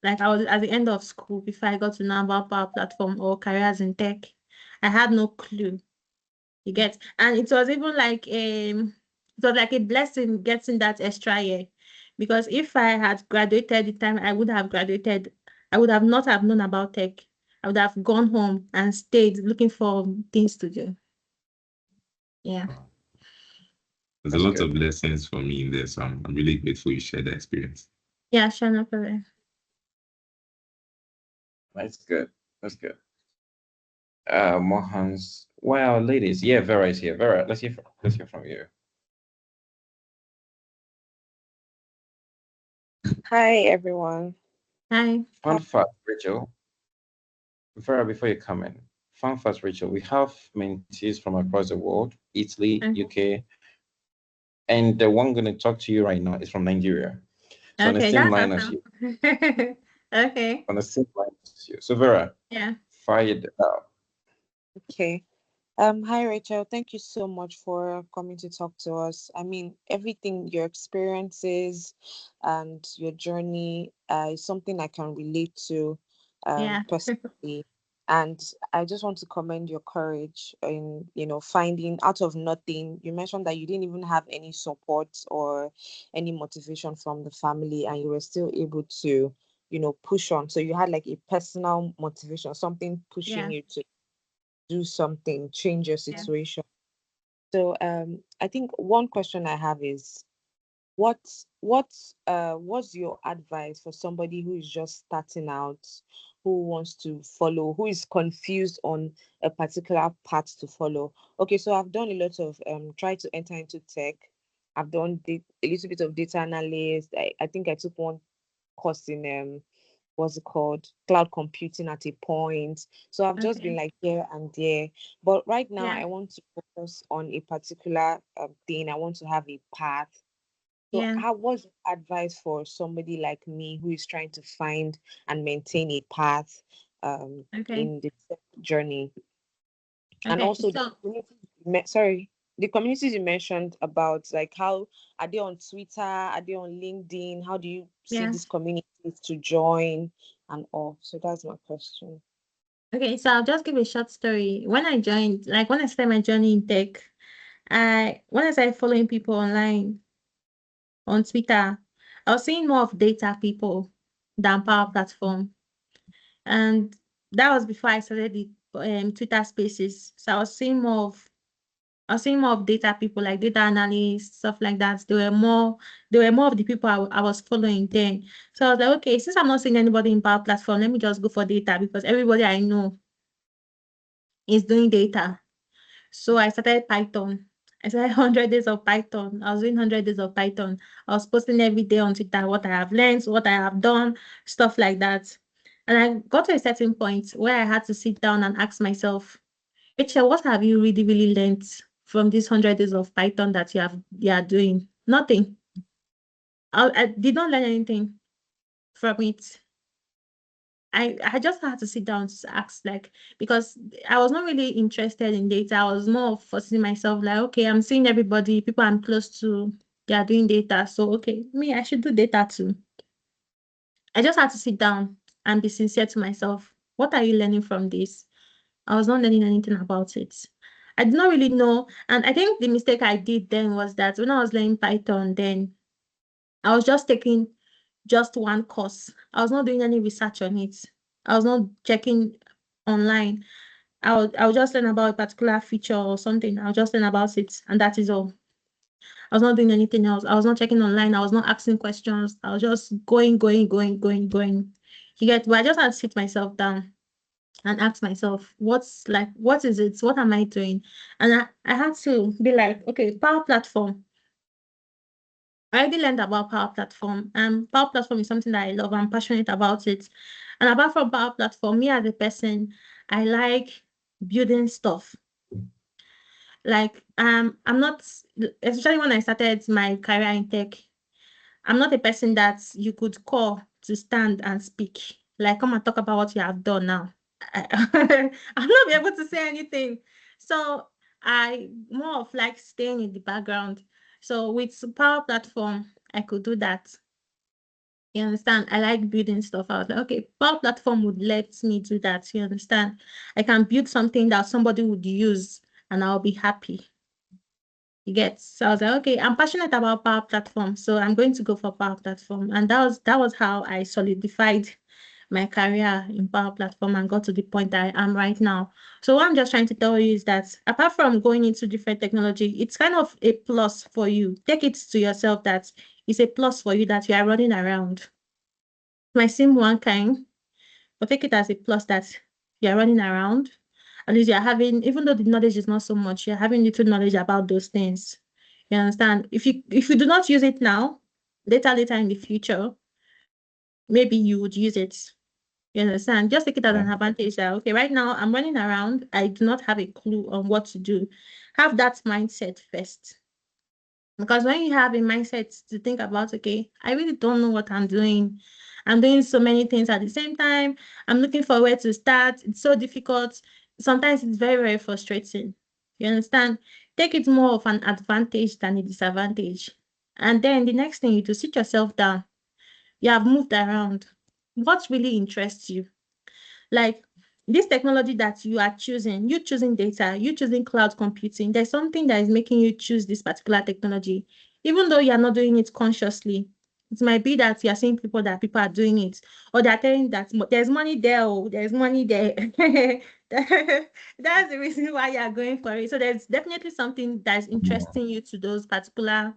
I was at the end of school before I got to know about Power Platform or careers in tech. I had no clue. You get, and it was like a blessing getting that extra year, because if I had graduated the time I would have graduated, I would have not have known about tech. I would have gone home and stayed looking for things to do. Yeah. There's a That's lot good. of lessons for me in there, so I'm really grateful you shared that experience. Yeah, sure, no problem. That's good. That's good. Mohans. Well, ladies, yeah, Vera is here. Vera, let's hear from you. Hi, everyone. Hi. Fun fact, Rachel. Vera, before you come in, fun fact, Rachel. We have mentees from across the world, Italy, Okay. UK, and the one going to talk to you right now is from Nigeria. So on the Okay, same that's line as awesome. you. Okay. On the same line as you. So Vera, Yeah. fired up. Okay. Hi, Rachel. Thank you so much for coming to talk to us. I mean, everything, your experiences and your journey, is something I can relate to, Yeah. personally. And I just want to commend your courage in, finding out of nothing. You mentioned that you didn't even have any support or any motivation from the family, and you were still able to, push on. So you had like a personal motivation, something pushing Yeah. you to do something, change your Yeah. situation. So I think one question I have is, what's your advice for somebody who is just starting out, who wants to follow, who is confused on a particular path to follow? Okay, so I've done a lot of try to enter into tech. I've done a little bit of data analyst. I think I took one course in what's it called, cloud computing at a point. So I've just been Okay. like here and there, but right now Yeah. I want to focus on a particular thing. I want to have a path. So Yeah. how was advice for somebody like me who is trying to find and maintain a path Okay. in the tech journey? And Okay. also the So communities sorry, the communities you mentioned about, like, how are they on Twitter, are they on LinkedIn, how do you see yeah. these communities to join and all? So that's my question. Okay. So I'll just give a short story. When I joined, like when I started my journey in tech, when I started following people online on Twitter, I was seeing more of data people than Power Platform. And that was before I started the Twitter Spaces. So I was seeing more of data people, like data analysts, stuff like that. They were more of the people I was following then. So I was like, okay, since I'm not seeing anybody in Power Platform, let me just go for data because everybody I know is doing data. So I started Python. I started 100 days of Python. I was doing 100 days of Python. I was posting every day on Twitter what I have learned, what I have done, stuff like that. And I got to a certain point where I had to sit down and ask myself, Rachel, what have you really, really learned from these 100 days of Python that you are doing? Nothing. I did not learn anything from it. I just had to sit down to ask, like, because I was not really interested in data. I was more of forcing myself, like, okay, I'm seeing everybody, people I'm close to, they are doing data. So, okay, me, I should do data too. I just had to sit down and be sincere to myself. What are you learning from this? I was not learning anything about it. I did not really know. And I think the mistake I did then was that when I was learning Python, then I was just taking just one course. I was not doing any research on it. I was not checking online. I would just learn about a particular feature or something. I'll just learn about it, and that is all. I was not doing anything else. I was not checking online. I was not asking questions. I was just going, going, going, going, going. But I just had to sit myself down and ask myself, what is it? What am I doing? And I had to be like, okay, Power Platform. I already learned about Power Platform, and Power Platform is something that I love. I'm passionate about it. And apart from Power Platform, me as a person, I like building stuff. Like, I'm not, especially when I started my career in tech, I'm not a person that you could call to stand and speak. Like, come and talk about what you have done now. I'm not be able to say anything. So I more of like staying in the background. So with Power Platform, I could do that. You understand? I like building stuff. I was like, okay, Power Platform would let me do that. You understand? I can build something that somebody would use and I'll be happy. You get? So I was like, okay, I'm passionate about Power Platform, so I'm going to go for Power Platform. And that was how I solidified my career in Power Platform and got to the point that I am right now. So what I'm just trying to tell you is that apart from going into different technology, it's kind of a plus for you. Take it to yourself that it's a plus for you that you are running around. It might seem one kind, but take it as a plus that you're running around. At least you're having, even though the knowledge is not so much, you're having little knowledge about those things. You understand? If you do not use it now, later in the future, maybe you would use it. You understand? Just take it as Yeah. an advantage that, okay, right now I'm running around. I do not have a clue on what to do. Have that mindset first. Because when you have a mindset to think about, okay, I really don't know what I'm doing. I'm doing so many things at the same time. I'm looking for where to start. It's so difficult. Sometimes it's very, very frustrating. You understand? Take it more of an advantage than a disadvantage. And then the next thing you do, sit yourself down. You have moved around. What really interests you? Like this technology that you choosing data, you choosing cloud computing, there's something that is making you choose this particular technology, even though you're not doing it consciously. It might be that you're seeing people are doing it, or they're telling that there's money there, oh, there's money there. That's the reason why you're going for it. So there's definitely something that's interesting you to those particular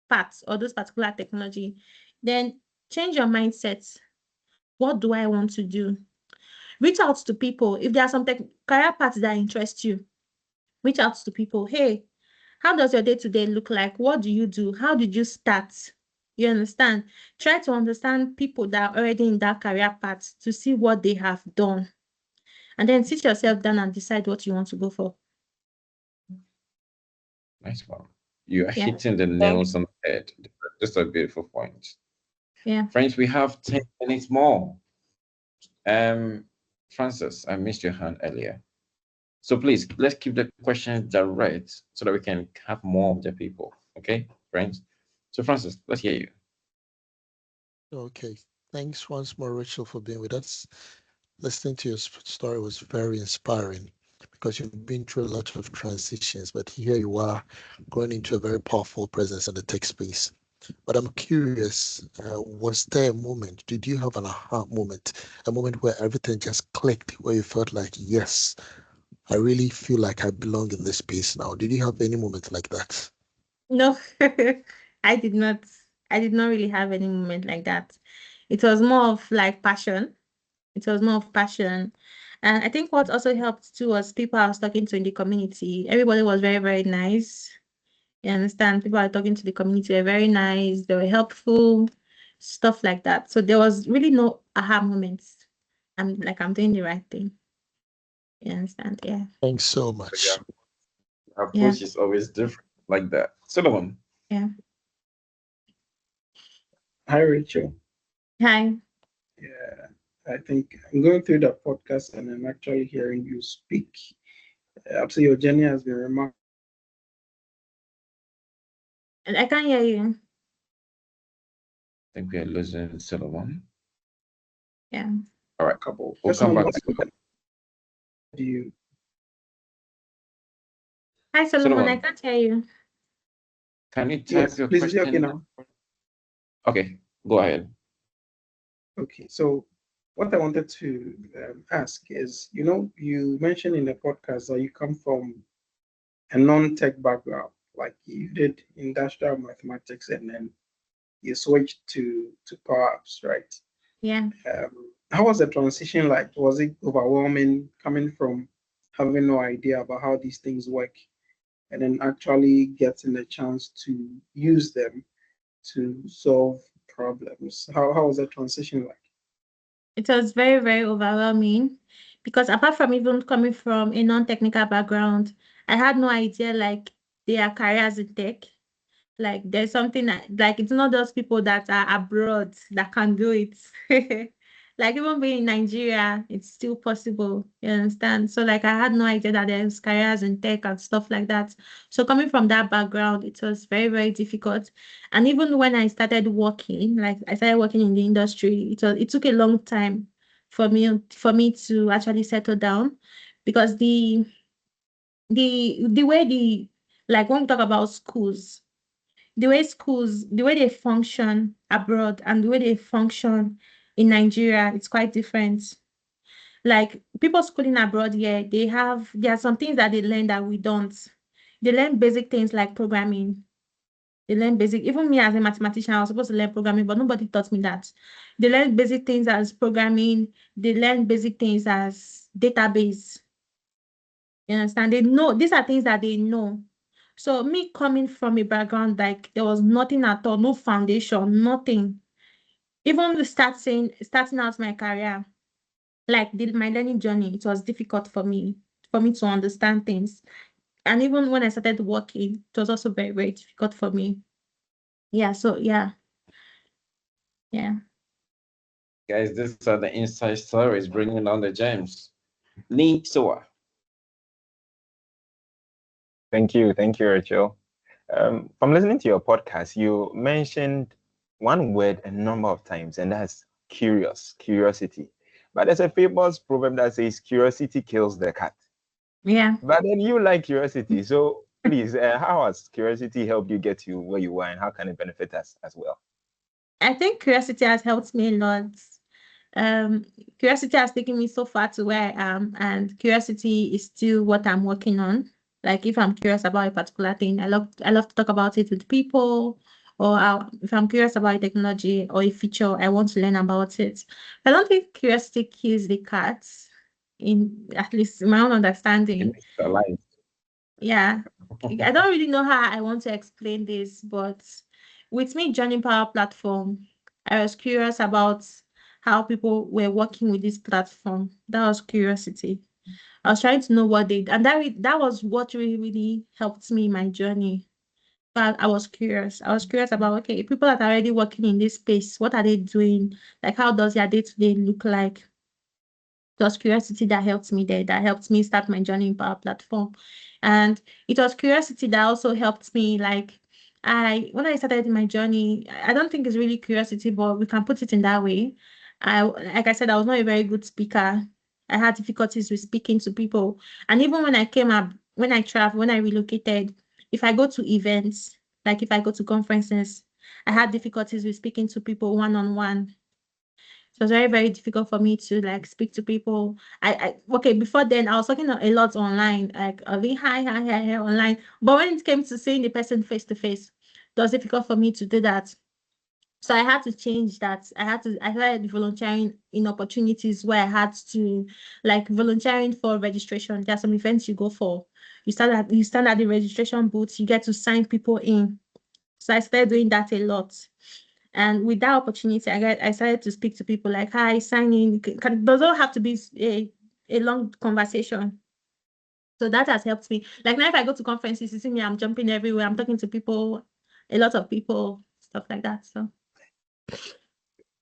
paths or those particular technology, then change your mindset. What do I want to do? Reach out to people. If there are some career paths that interest you, reach out to people. Hey, how does your day-to-day look like? What do you do? How did you start? You understand? Try to understand people that are already in that career path to see what they have done. And then sit yourself down and decide what you want to go for. Nice one. You are Yeah. hitting the nails on the head. Just a beautiful point. Yeah. Friends, we have 10 minutes more. Francis, I missed your hand earlier. So please, let's keep the questions direct so that we can have more of the people. Okay, friends? So Francis, let's hear you. Okay. Thanks once more, Rachel, for being with us. Listening to your story was very inspiring because you've been through a lot of transitions, but here you are going into a very powerful presence in the tech space. But I'm curious, was there a moment, did you have an aha moment, a moment where everything just clicked, where you felt like, yes, I really feel like I belong in this space now? Did you have any moment like that? No, I did not. I did not really have any moment like that. It was more of like passion. It was more of passion. And I think what also helped too was people I was talking to in the community. Everybody was very, very nice. You understand? People are talking to the community were very nice. They were helpful, stuff like that. So there was really no aha moments. I'm doing the right thing. You understand? Yeah. Thanks so So much. your Yeah. approach is always different like that. Solomon. Yeah. Hi, Rachel. Hi. Yeah, I think I'm going through the podcast and I'm actually hearing you speak. Absolutely, your journey has been remarkable. And I can't hear you. I think we are losing Solomon. Yeah. All right, we'll Just come want back. to ask you. Hi, Solomon. I Solomon, can't hear you. can you type Yes, your please, is it okay question? now? Okay, go ahead. Okay, so what I wanted to ask is, you mentioned in the podcast that you come from a non-tech background, like you did industrial mathematics and then you switched to Power Apps, right? Yeah. How was the transition like? Was it overwhelming coming from having no idea about how these things work and then actually getting the chance to use them to solve problems? How was the transition like? It was very, very overwhelming because apart from even coming from a non-technical background, I had no idea like there are careers in tech. Like there's something like it's not just people that are abroad that can do it. Like even being in Nigeria, it's still possible. You understand? So like I had no idea that there's careers in tech and stuff like that. So coming from that background, it was very, very difficult. And even when I started working, like I started working in the industry, it took a long time for me to actually settle down because the way like when we talk about schools, the way they function abroad and the way they function in Nigeria, it's quite different. Like people schooling abroad here, there are some things that they learn that we don't. They learn basic things like programming. They learn basic, even me as a mathematician, I was supposed to learn programming, but nobody taught me that. They learn basic things as programming, they learn basic things as database. You understand? They know these are things that they know. So me coming from a background like there was nothing at all, no foundation, nothing. Even starting out my career, like my learning journey, it was difficult for me to understand things. And even when I started working, it was also very, very difficult for me. Yeah, so yeah. Guys, these are the inside stories bringing down the gems. Ni Soa. Thank you, Rachel. From listening to your podcast, you mentioned one word a number of times, and that's curiosity. But there's a famous proverb that says curiosity kills the cat. Yeah. But then you like curiosity, so please, how has curiosity helped you get to where you are, and how can it benefit us as well? I think curiosity has helped me a lot. Curiosity has taken me so far to where I am, and curiosity is still what I'm working on. Like if I'm curious about a particular thing, I love to talk about it with people, or if I'm curious about technology or a feature, I want to learn about it. I don't think curiosity kills the cat, in at least in my own It understanding. makes it alive. Yeah, I don't really know how I want to explain this, but with me joining Power Platform, I was curious about how people were working with this platform. That was curiosity. I was trying to know what they, and that was what really helped me in my journey. But I was curious. I was curious about, okay, people that are already working in this space, what are they doing? Like, how does their day-to-day look like? It was curiosity that helped me there, that helped me start my journey in Power Platform. And it was curiosity that also helped me, like, when I started my journey, I don't think it's really curiosity, but we can put it in that way. Like I said, I was not a very good speaker. I had difficulties with speaking to people. And even when I came up, when I traveled, when I relocated, if I go to events, like if I go to conferences, I had difficulties with speaking to people one-on-one. It was very, very difficult for me to like speak to people. Okay, before then I was talking a lot online, like hi online. But when it came to seeing the person face to face, it was difficult for me to do that. So I had to change that. I started volunteering in opportunities where I had to, like, volunteering for registration. There are some events you go for. You stand at the registration booth, you get to sign people in. So I started doing that a lot. And with that opportunity, I started to speak to people like, hi, sign in. Doesn't have to be a long conversation. So that has helped me. Like now, if I go to conferences, you see me, I'm jumping everywhere. I'm talking to people, a lot of people, stuff like that. So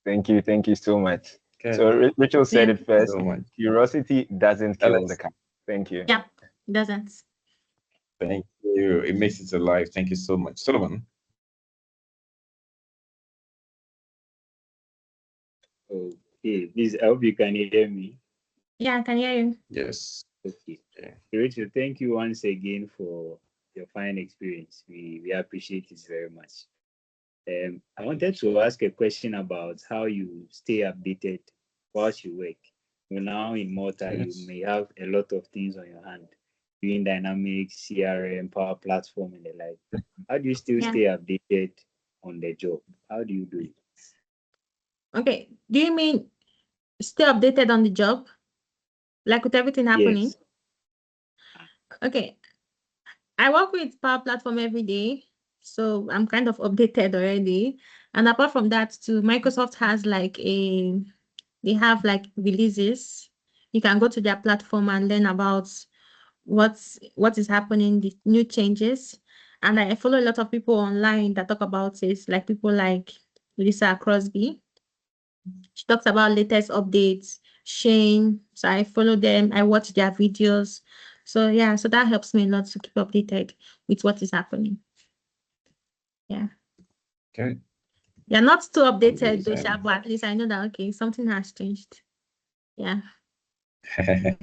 Thank you so much. Okay. So Rachel said yeah, it first. So much. Curiosity doesn't kill Alex, the cat. Thank you. yeah, it doesn't. thank you. It makes it alive. Thank you so much. Solomon. Okay, please, I hope you can hear me. Yeah, I can hear you. Yes. Okay. Okay. Rachel, thank you once again for your fine experience. We appreciate it very much. I wanted to ask a question about how you stay updated whilst you work. Now in Malta, you Yes. may have a lot of things on your hand, doing Dynamics, CRM, Power Platform, and the like. How do you still Yeah. stay updated on the job? How do you do it? Okay. Do you mean stay updated on the job? Like with everything happening? Yes. Okay. I work with Power Platform every day, so I'm kind of updated already. And apart from that, too, Microsoft has they have like releases. You can go to their platform and learn about what is happening, the new changes. And I follow a lot of people online that talk about it, like people like Lisa Crosby. She talks about latest updates, Shane. So I follow them, I watch their videos. So yeah, so that helps me a lot to keep updated with what is happening. Yeah. Okay. Yeah, not too updated though, Amazing. but at least I know that okay, something has changed. Yeah. Yeah.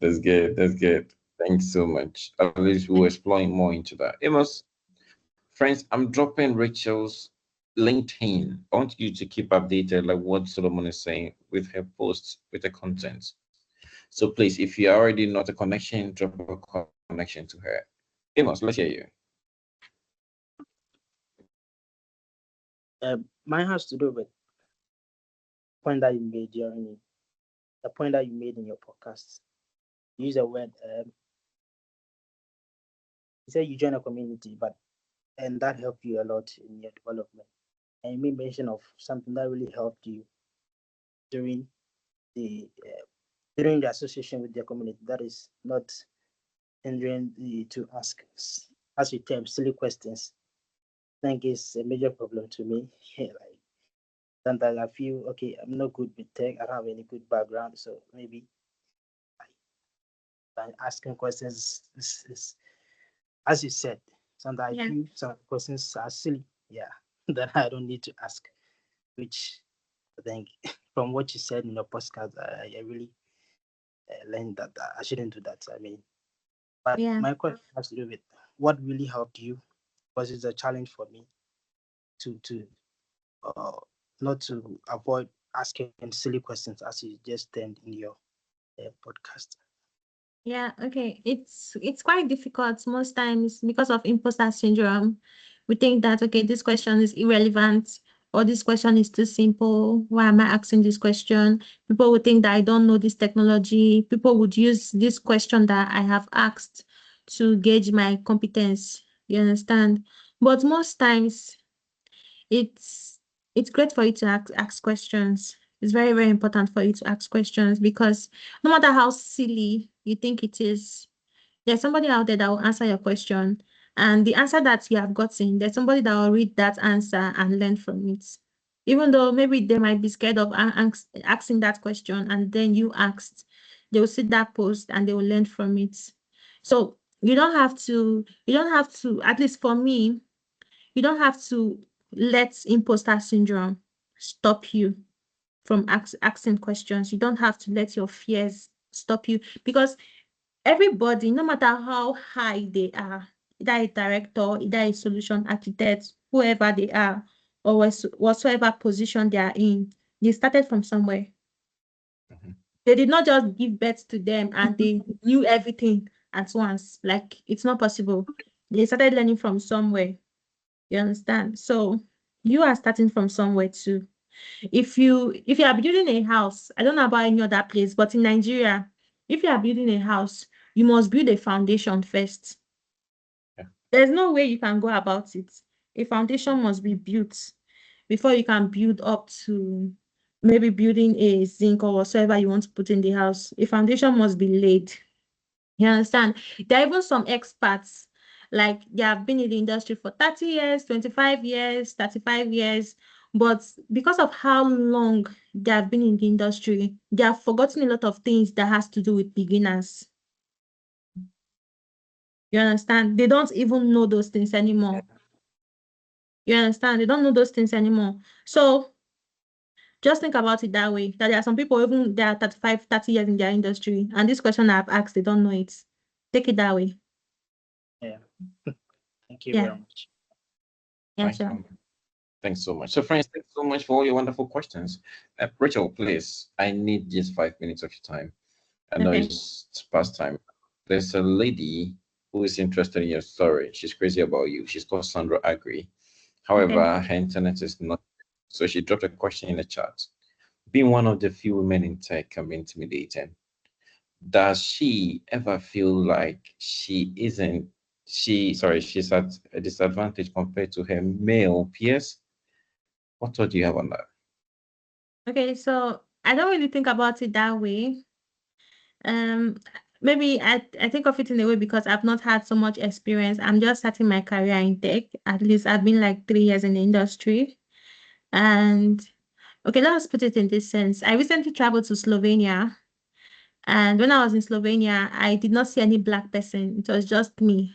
That's good. That's good. Thanks so much. At least we're exploring more into that. Amos, friends, I'm dropping Rachel's LinkedIn. I want you to keep updated, like what Solomon is saying with her posts, with the content. So please, if you are already not a connection, drop a connection to her. Amos, let's hear you. Mine has to do with the point that you made during the point that you made in your podcast. You use a word. You said you join a community, and that helped you a lot in your development. And you made mention of something that really helped you during the association with your community. That is not hindering you to ask, as you term, silly questions. I think it's a major problem to me. Like sometimes I feel okay, I'm not good with tech. I don't have any good background, so maybe by asking questions is as you said. Sometimes I Yeah. feel some questions are silly. Yeah, that I don't need to ask. Which I think from what you said in your podcast, I really learned that I shouldn't do that. I mean, but Yeah. my question has to do with what really helped you, because it's a challenge for me to uh, not to avoid asking silly questions as you just turned in your podcast. Yeah, okay. It's quite difficult most times because of imposter syndrome. We think that, okay, this question is irrelevant, or this question is too simple. Why am I asking this question? People would think that I don't know this technology. People would use this question that I have asked to gauge my competence. You understand? But most times, it's great for you to ask questions. It's very, very important for you to ask questions, because no matter how silly you think it is, there's somebody out there that will answer your question. And the answer that you have gotten, there's somebody that will read that answer and learn from it. Even though maybe they might be scared of asking that question, and then you asked, they will see that post and they will learn from it. So you don't have to, at least for me, you don't have to let imposter syndrome stop you from asking questions. You don't have to let your fears stop you, because everybody, no matter how high they are, either a director, either a solution architect, whoever they are, or whatsoever position they are in, they started from somewhere. They did not just give birth to them and they knew everything at once. Like, it's not possible. They started learning from somewhere. You understand? So you are starting from somewhere too. If you are building a house, I don't know about any other place, but in Nigeria, if you are building a house, you must build a foundation first. Yeah. There's no way you can go about it. A foundation must be built before you can build up to maybe building a zinc or whatsoever you want to put in the house. A foundation must be laid. You understand? There are even some experts, like they have been in the industry for 30 years, 25 years, 35 years. But because of how long they have been in the industry, they have forgotten a lot of things that has to do with beginners. You understand? They don't even know those things anymore. You understand? They don't know those things anymore. So just think about it that way, that there are some people, even they are 35, 30 years in their industry, and this question I've asked, they don't know it. Take it that way. Yeah. Thank you Yeah. very much. Yeah, Thanks, sure. Thanks so much. So, friends, thanks so much for all your wonderful questions. Rachel, please, I need just 5 minutes of your time. I know Okay. it's past time. There's a lady who is interested in your story. She's crazy about you. She's called Sandra Agri. However, her internet is not. So she dropped a question in the chat. Being one of the few women in tech can be intimidating. Does she ever feel like she's at a disadvantage compared to her male peers? What thought do you have on that? Okay, so I don't really think about it that way. Maybe I think of it in a way because I've not had so much experience. I'm just starting my career in tech. At least I've been like 3 years in the industry. And okay, let's put it in this sense. I recently traveled to Slovenia. And when I was in Slovenia, I did not see any black person. It was just me.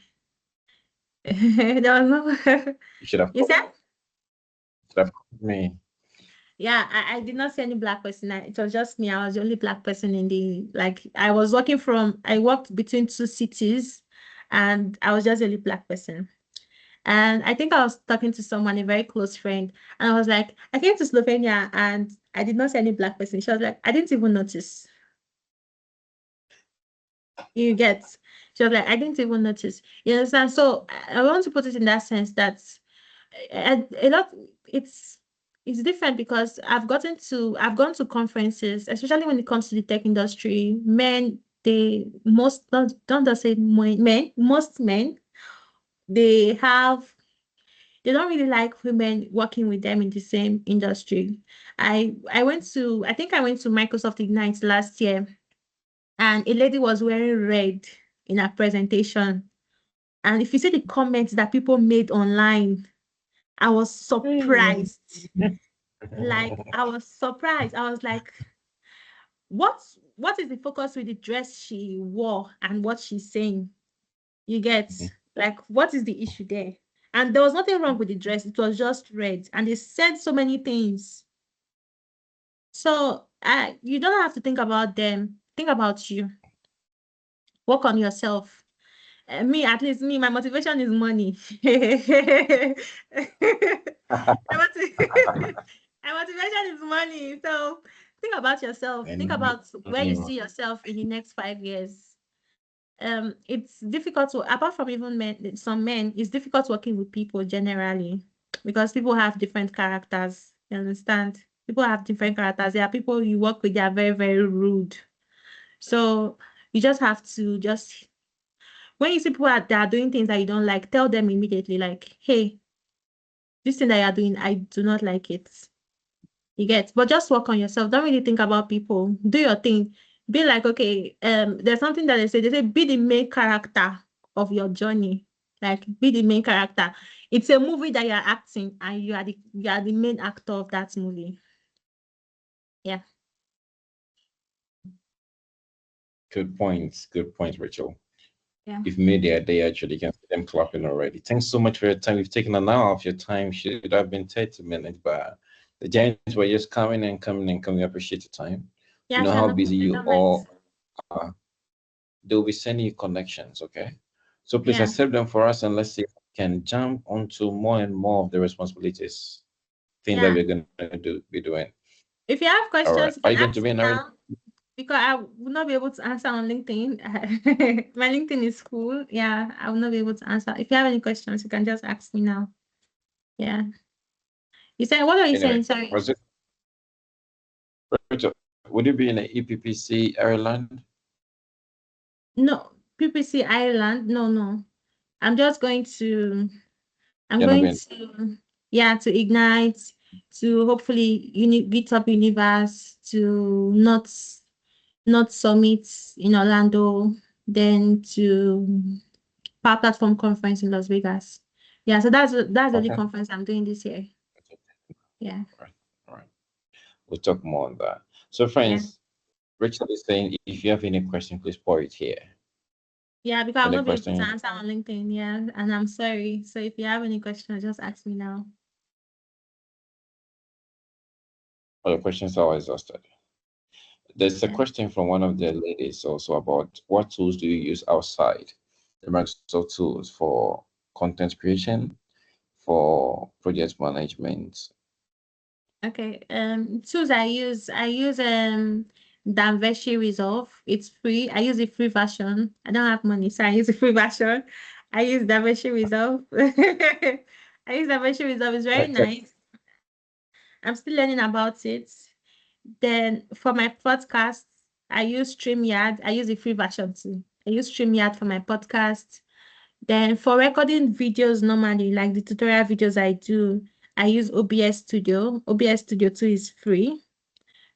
There was no. You should have You said? called me. Yeah, I did not see any black person. It was just me. I was the only black person in the, like, I worked between two cities, and I was just the only black person. And I think I was talking to someone, a very close friend, and I was like, I came to Slovenia and I did not see any black person. She was like, I didn't even notice. You get, she was like, I didn't even notice. You understand? So I want to put it in that sense that a lot, it's different, because I've gone to conferences, especially when it comes to the tech industry. Men, they most don't just say men, most men, they don't really like women working with them in the same industry. I think I went to Microsoft Ignite last year, and a lady was wearing red in her presentation. And if you see the comments that people made online, I was surprised. Like, I was surprised. I was like, what is the focus with the dress she wore and what she's saying? You get, like, what is the issue there? And there was nothing wrong with the dress. It was just red. And they said so many things. So you don't have to think about them. Think about you. Work on yourself. At least me, my motivation is money. My motivation is money. So think about yourself. Think about where you see yourself in the next 5 years. it's difficult to, apart from even men, some men, it's difficult working with people generally because people have different characters. You understand? People have different characters. There are people you work with, they are very, very rude. So you just have to just, when you see people that are doing things that you don't like, tell them immediately, like, hey, this thing that you're doing, I do not like it. You get, but just work on yourself. Don't really think about people. Do your thing. Be like, okay, there's something that they say, be the main character of your journey. Like, be the main character. It's a movie that you're acting and you are the main actor of that movie. Yeah. Good points. Good points, Rachel. Yeah. You've made their day actually. You can see them clapping already. Thanks so much for your time. We've taken an hour of your time. Should have been 30 minutes, but the giants were just coming and coming and coming. We appreciate your time. Yeah, You know sure, how no busy problem. you Don't all are. They'll be sending you connections, okay? So please Yeah. accept them for us and let's see if we can jump onto more and more of the responsibilities, things that Yeah. we're going to be doing. If you have All right. questions, you Are can you going to ask be me in now because I will not be able to answer on LinkedIn. My LinkedIn is full. Yeah, I will not be able to answer. If you have any questions, you can just ask me now. Yeah. You said, what are you Anyway, saying? Sorry. was it, Rachel, would you be in an EPPC Ireland? No, PPC Ireland. No, no. I'm just going to, I'm You're not going being to, yeah, to Ignite, to hopefully GitHub Universe, to not Summit in Orlando, then to Power Platform Conference in Las Vegas. Yeah, so that's the only okay. conference I'm doing this year. Yeah. All right. All right. We'll talk more on that. So, Yeah. friends, Rachel is saying if you have any question, please pour it here. Yeah, because I'll Any not be able to question? answer on LinkedIn. Yeah, and I'm sorry. So if you have any questions, just ask me now. All the questions are exhausted. There's a Yeah. question from one of the ladies also about what tools do you use outside the Microsoft tools for content creation, for project management? Okay. Tools I use Danveshi Resolve. It's free. I use the free version. I don't have money, so I use the free version. I use Danveshi Resolve. I use Danveshi Resolve. It's very Okay. nice. I'm still learning about it. Then for my podcast, I use StreamYard. I use the free version too. I use StreamYard for my podcast. Then for recording videos normally, like the tutorial videos I do, I use OBS Studio. OBS Studio 2 is free.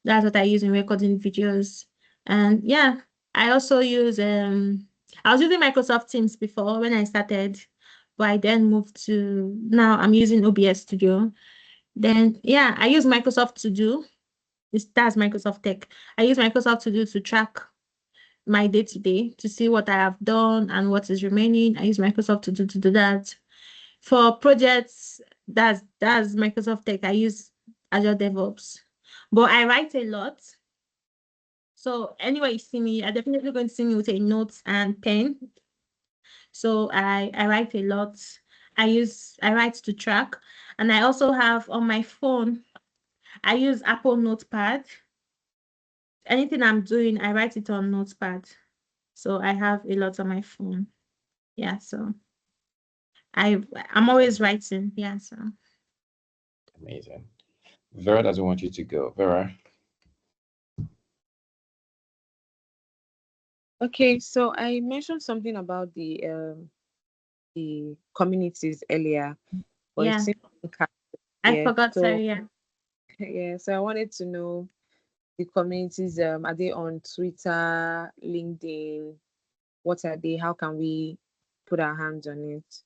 That's what I use in recording videos. And yeah, I also use I was using Microsoft Teams before when I started, but I then moved to now I'm using OBS Studio. Then yeah, I use Microsoft To Do. That's Microsoft Tech. I use Microsoft To Do to track my day to day to see what I have done and what is remaining. I use Microsoft to do that. For projects, that's Microsoft Tech. I use Azure DevOps. But I write a lot. So anyway, you see me, I definitely going to see me with a note and pen. So I write a lot. I write to track. And I also have on my phone, I use Apple Notepad. Anything I'm doing, I write it on Notepad. So I have a lot on my phone. Yeah, so I'm always writing. Yeah, so Amazing. Vera doesn't want you to go. Vera. Okay, so I mentioned something about the communities earlier, but it yeah, seems I yeah. forgot. So Sorry. Yeah. yeah, so I wanted to know the communities. Are they on Twitter, LinkedIn? What are they? How can we put our hands on it?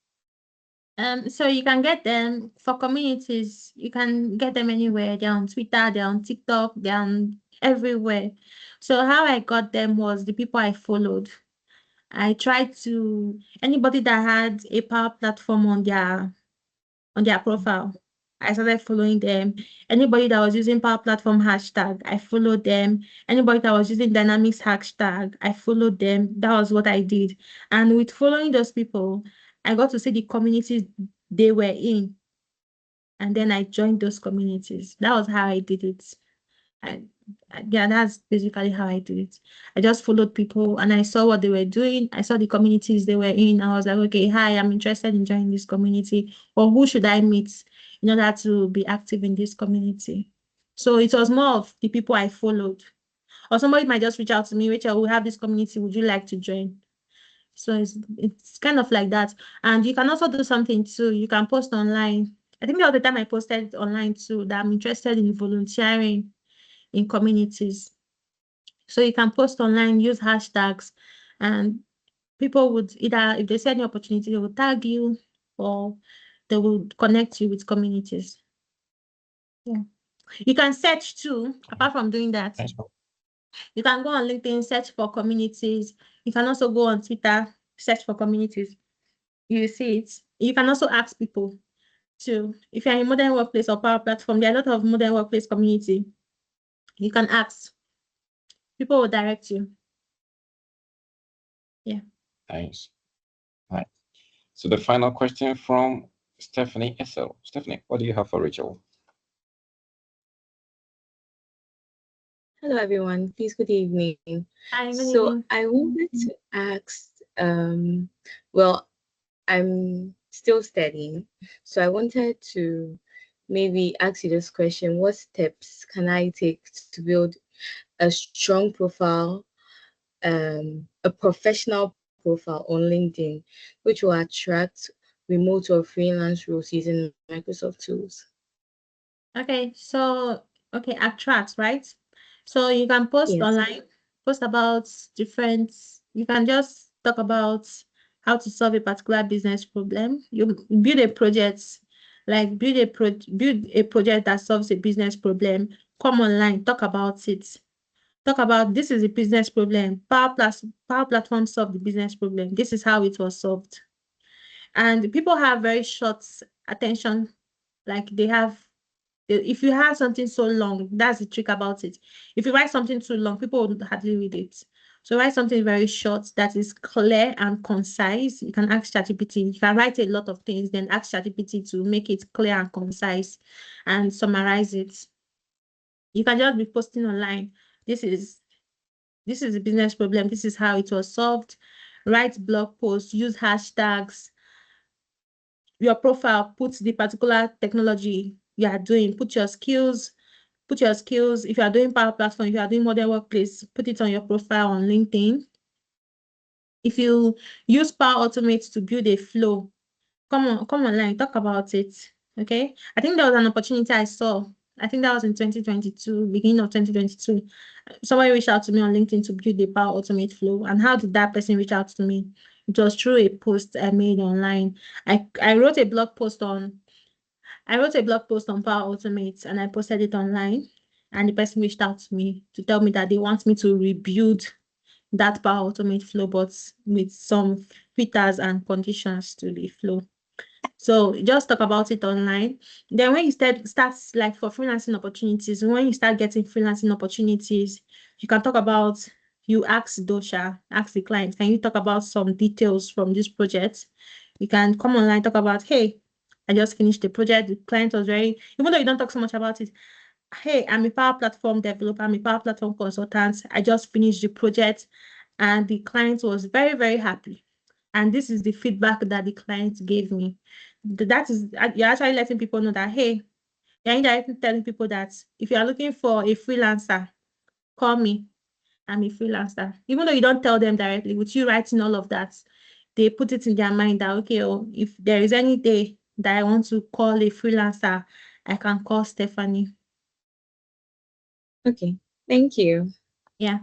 So you can get them for communities. You can get them anywhere. They're on Twitter. They're on TikTok. They're on everywhere. So how I got them was the people I followed. I tried to anybody that had a power platform on their profile. I started following them. Anybody that was using Power Platform hashtag, I followed them. Anybody that was using Dynamics hashtag, I followed them. That was what I did. And with following those people, I got to see the communities they were in. And then I joined those communities. That was how I did it. yeah, that's basically how I do it. I just followed people and I saw what they were doing. I saw the communities they were in. I was like, okay, hi, I'm interested in joining this community. Or who should I meet in order to be active in this community? So it was more of the people I followed. Or somebody might just reach out to me, Rachel, we have this community. Would you like to join? So it's kind of like that. And you can also do something too. You can post online. I think the other time I posted online too that I'm interested in volunteering in communities. So you can post online, use hashtags, and people would either, if they see any opportunity, they will tag you or they will connect you with communities. Yeah. You can search too, apart from doing that. You can go on LinkedIn, search for communities. You can also go on Twitter, search for communities. You see it. You can also ask people too. If you're in modern workplace or power platform, there are a lot of modern workplace community. You can ask. People will direct you. Yeah. Thanks. Right. So the final question from Stephanie Essel. Stephanie, what do you have for Rachel? Hello, everyone. Please, good evening. Hi, good So evening. I wanted to ask, well, I'm still studying, so I wanted to maybe ask you this question: what steps can I take to build a strong profile, a professional profile on LinkedIn, which will attract remote or freelance roles using Microsoft tools? Okay, so attract, right? So you can post Yes. online, post about different, you can just talk about how to solve a particular business problem. You build a project, like build a project that solves a business problem. Come online, talk about it. Talk about this is a business problem. Power Platform solved the business problem. This is how it was solved. And people have very short attention, like they have if you have something so long, that's the trick about it. If you write something too long, people will hardly read it. So write something very short that is clear and concise. You can ask ChatGPT. You can write a lot of things, then ask ChatGPT to make it clear and concise and summarize it. You can just be posting online. This is a business problem. This is how it was solved. Write blog posts, use hashtags. Your profile, put the particular technology you are doing, put your skills. If you are doing Power Platform, if you are doing Modern Workplace, put it on your profile on LinkedIn. If you use Power Automate to build a flow, come online, talk about it. Okay. I think there was an opportunity I saw. I think that was in 2022, beginning of 2022. Somebody reached out to me on LinkedIn to build the Power Automate flow. And how did that person reach out to me? It was through a post I made online. I wrote a blog post on Power Automate and I posted it online. And the person reached out to me to tell me that they want me to rebuild that Power Automate flow, but with some filters and conditions to the flow. So just talk about it online. Then when you start like for freelancing opportunities, when you start getting freelancing opportunities, you can talk about, you ask the client, can you talk about some details from this project? You can come online, talk about, hey, I just finished the project. The client was very, even though you don't talk so much about it, hey, I'm a Power Platform developer, I'm a Power Platform consultant. I just finished the project and the client was very, very happy. And this is the feedback that the client gave me. That is, you're actually letting people know that, hey, you're indirectly telling people that if you are looking for a freelancer, call me. I'm a freelancer. Even though you don't tell them directly, with you writing all of that, they put it in their mind that, okay, oh, if there is any day that I want to call a freelancer, I can call Stephanie. Okay, thank you. Yeah.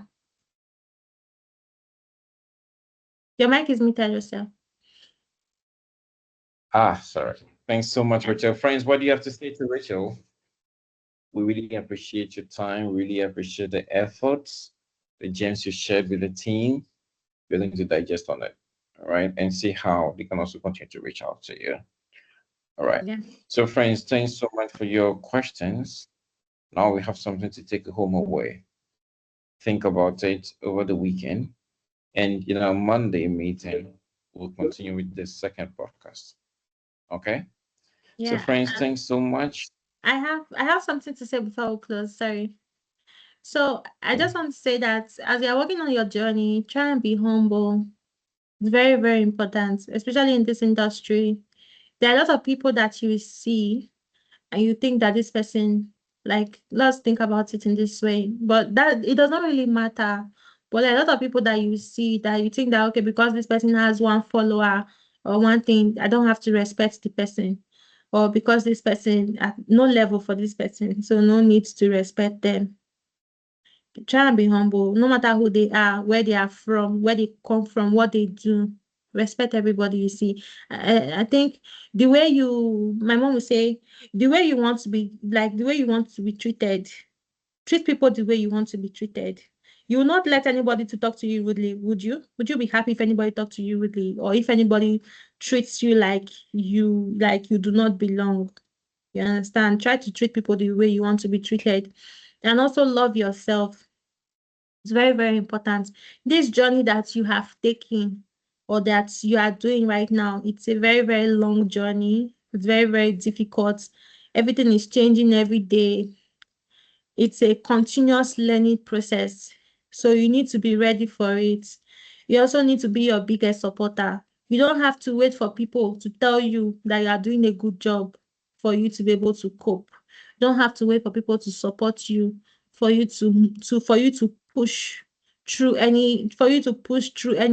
Your mic is muted, yourself. Sorry. Thanks so much, Rachel. Friends, what do you have to say to Rachel? We really appreciate your time. Really appreciate the efforts, the gems you shared with the team. We're going to digest on it, all right, and see how they can also continue to reach out to you. All right. Yeah. So, friends, thanks so much for your questions. Now we have something to take home away. Think about it over the weekend, and Monday meeting we'll continue with the second podcast. Okay. So, Yeah. friends, thanks so much. I have something to say before we close. Sorry. So I just want to say that as you're working on your journey, try and be humble. It's very, very important, especially in this industry. There are a lot of people that you see and you think that this person, like, let's think about it in this way, but that it does not really matter. But there are a lot of people that you see that you think that, okay, because this person has one follower or one thing, I don't have to respect the person. Or because this person at no level for this person, so no need to respect them. Try and be humble, no matter who they are, where they are from, where they come from, what they do. Respect everybody you see. I think the way my mom would say, the way you want to be, like the way you want to be treated, treat people the way you want to be treated. You will not let anybody to talk to you rudely, would you? Would you be happy if anybody talked to you rudely, or if anybody treats you like you do not belong? You understand? Try to treat people the way you want to be treated, and also love yourself. It's very, very important. This journey that you have taken or that you are doing right now, it's a very, very long journey. It's very, very difficult. Everything is changing every day. It's a continuous learning process. So you need to be ready for it. You also need to be your biggest supporter. You don't have to wait for people to tell you that you are doing a good job for you to be able to cope. You don't have to wait for people to support you for you to push through any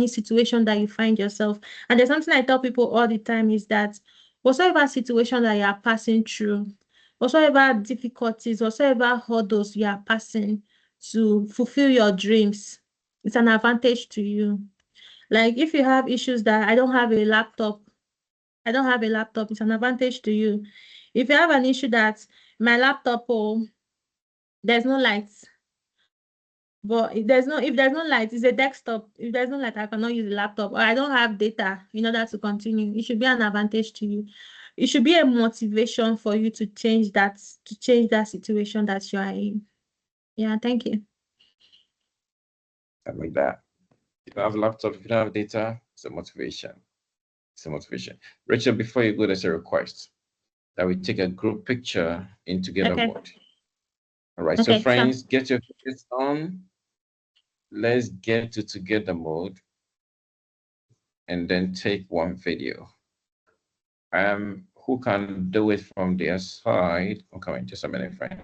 situation that you find yourself. And there's something I tell people all the time is that whatever situation that you are passing through, whatsoever difficulties, whatsoever hurdles you are passing to fulfill your dreams, it's an advantage to you. Like if you have issues that I don't have a laptop, it's an advantage to you. If you have an issue that my laptop, there's no lights, but if there's no light, it's a desktop. If there's no light, I cannot use the laptop, or I don't have data in order to continue. It should be an advantage to you. It should be a motivation for you to change that situation that you are in. Yeah, thank you. I like that. If you have a laptop, if you don't have data, it's a motivation. It's a motivation. Rachel, before you go, there's a request that we take a group picture in together Okay. mode. All right, so Okay, friends, get your focus on. Let's get to together mode and then take one video. Who can do it from their side? I'm coming to so many friends.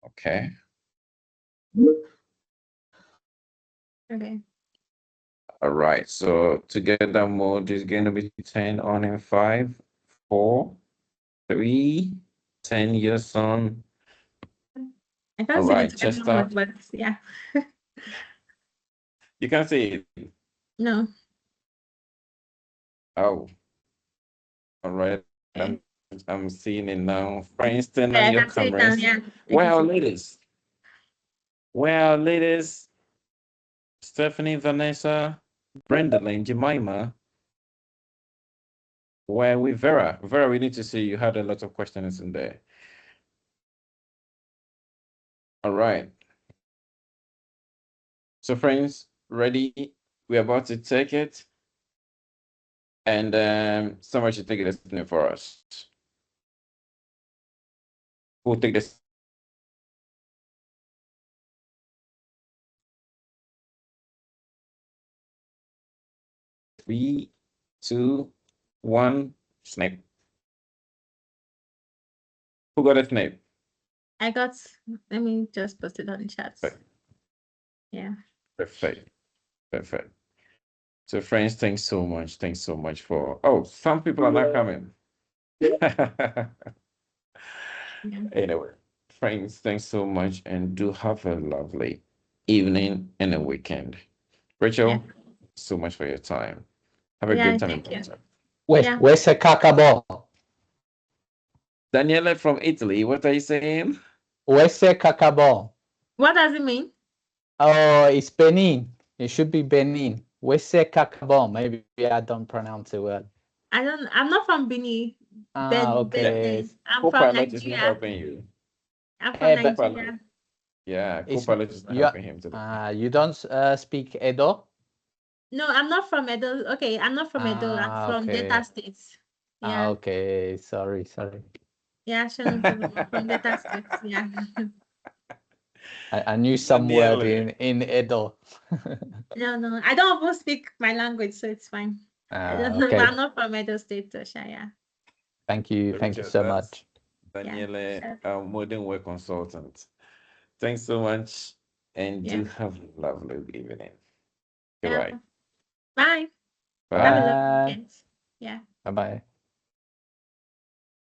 Okay. Okay. All right, so together mode is going to be 10 on in 5, 4, 3, 10 years on. I can't All see right, the chest together up. one, but yeah. You can see it. No. Oh, all right. Okay. I'm seeing it now. Friends, turn Yeah, on I your can see it now. cameras. Yeah, I can Well, see it. ladies. Well, ladies. Stephanie, Vanessa, Brenda, Jemima. Where we Vera? Vera, we need to see you had a lot of questions in there. All right. So friends, ready? We're about to take it. And someone should take it listening for us. Who'll take this? Three, two, one, snap. Who got a snap? I got, let me just post it on the chat. Perfect. Yeah. Perfect. Perfect. So friends, thanks so much. Thanks so much for, oh, some people are not coming. Yeah. Anyway, friends, thanks so much and do have a lovely evening and a weekend. Rachel, Yeah. so much for your time. Have a Yeah, great time in thank you. Malta. Yeah. Where's the cacabo? Daniela from Italy, what are you saying? Where's the cacabo? What does it mean? Oh, it's Benin. It should be Benin. Where's the cacabo? Maybe I don't pronounce it well. I'm not from Benin. Ah, okay. I'm from Co-pilot is not Nigeria. helping you. I'm from But Nigeria. Yeah, It's- Copilot is not you helping him today. you don't speak Edo? No, I'm not from Edo. Okay, I'm not from Edo. I'm from Delta Okay. States. Yeah. Okay. Sorry. Yeah, sure, no problem. I'm from Delta States. Yeah. I knew some word Daniele. in Edo. No, I don't even speak my language, so it's fine. I don't know, but Okay. I'm not from Edo State, so sure, yeah. Thank you Richard, so that's much. Daniele, sure. our modern work consultant. Thanks so much, and Yeah. do have a lovely evening. Yeah. Goodbye. Bye. Bye. Have a lovely Bye. weekend. Yeah. Bye.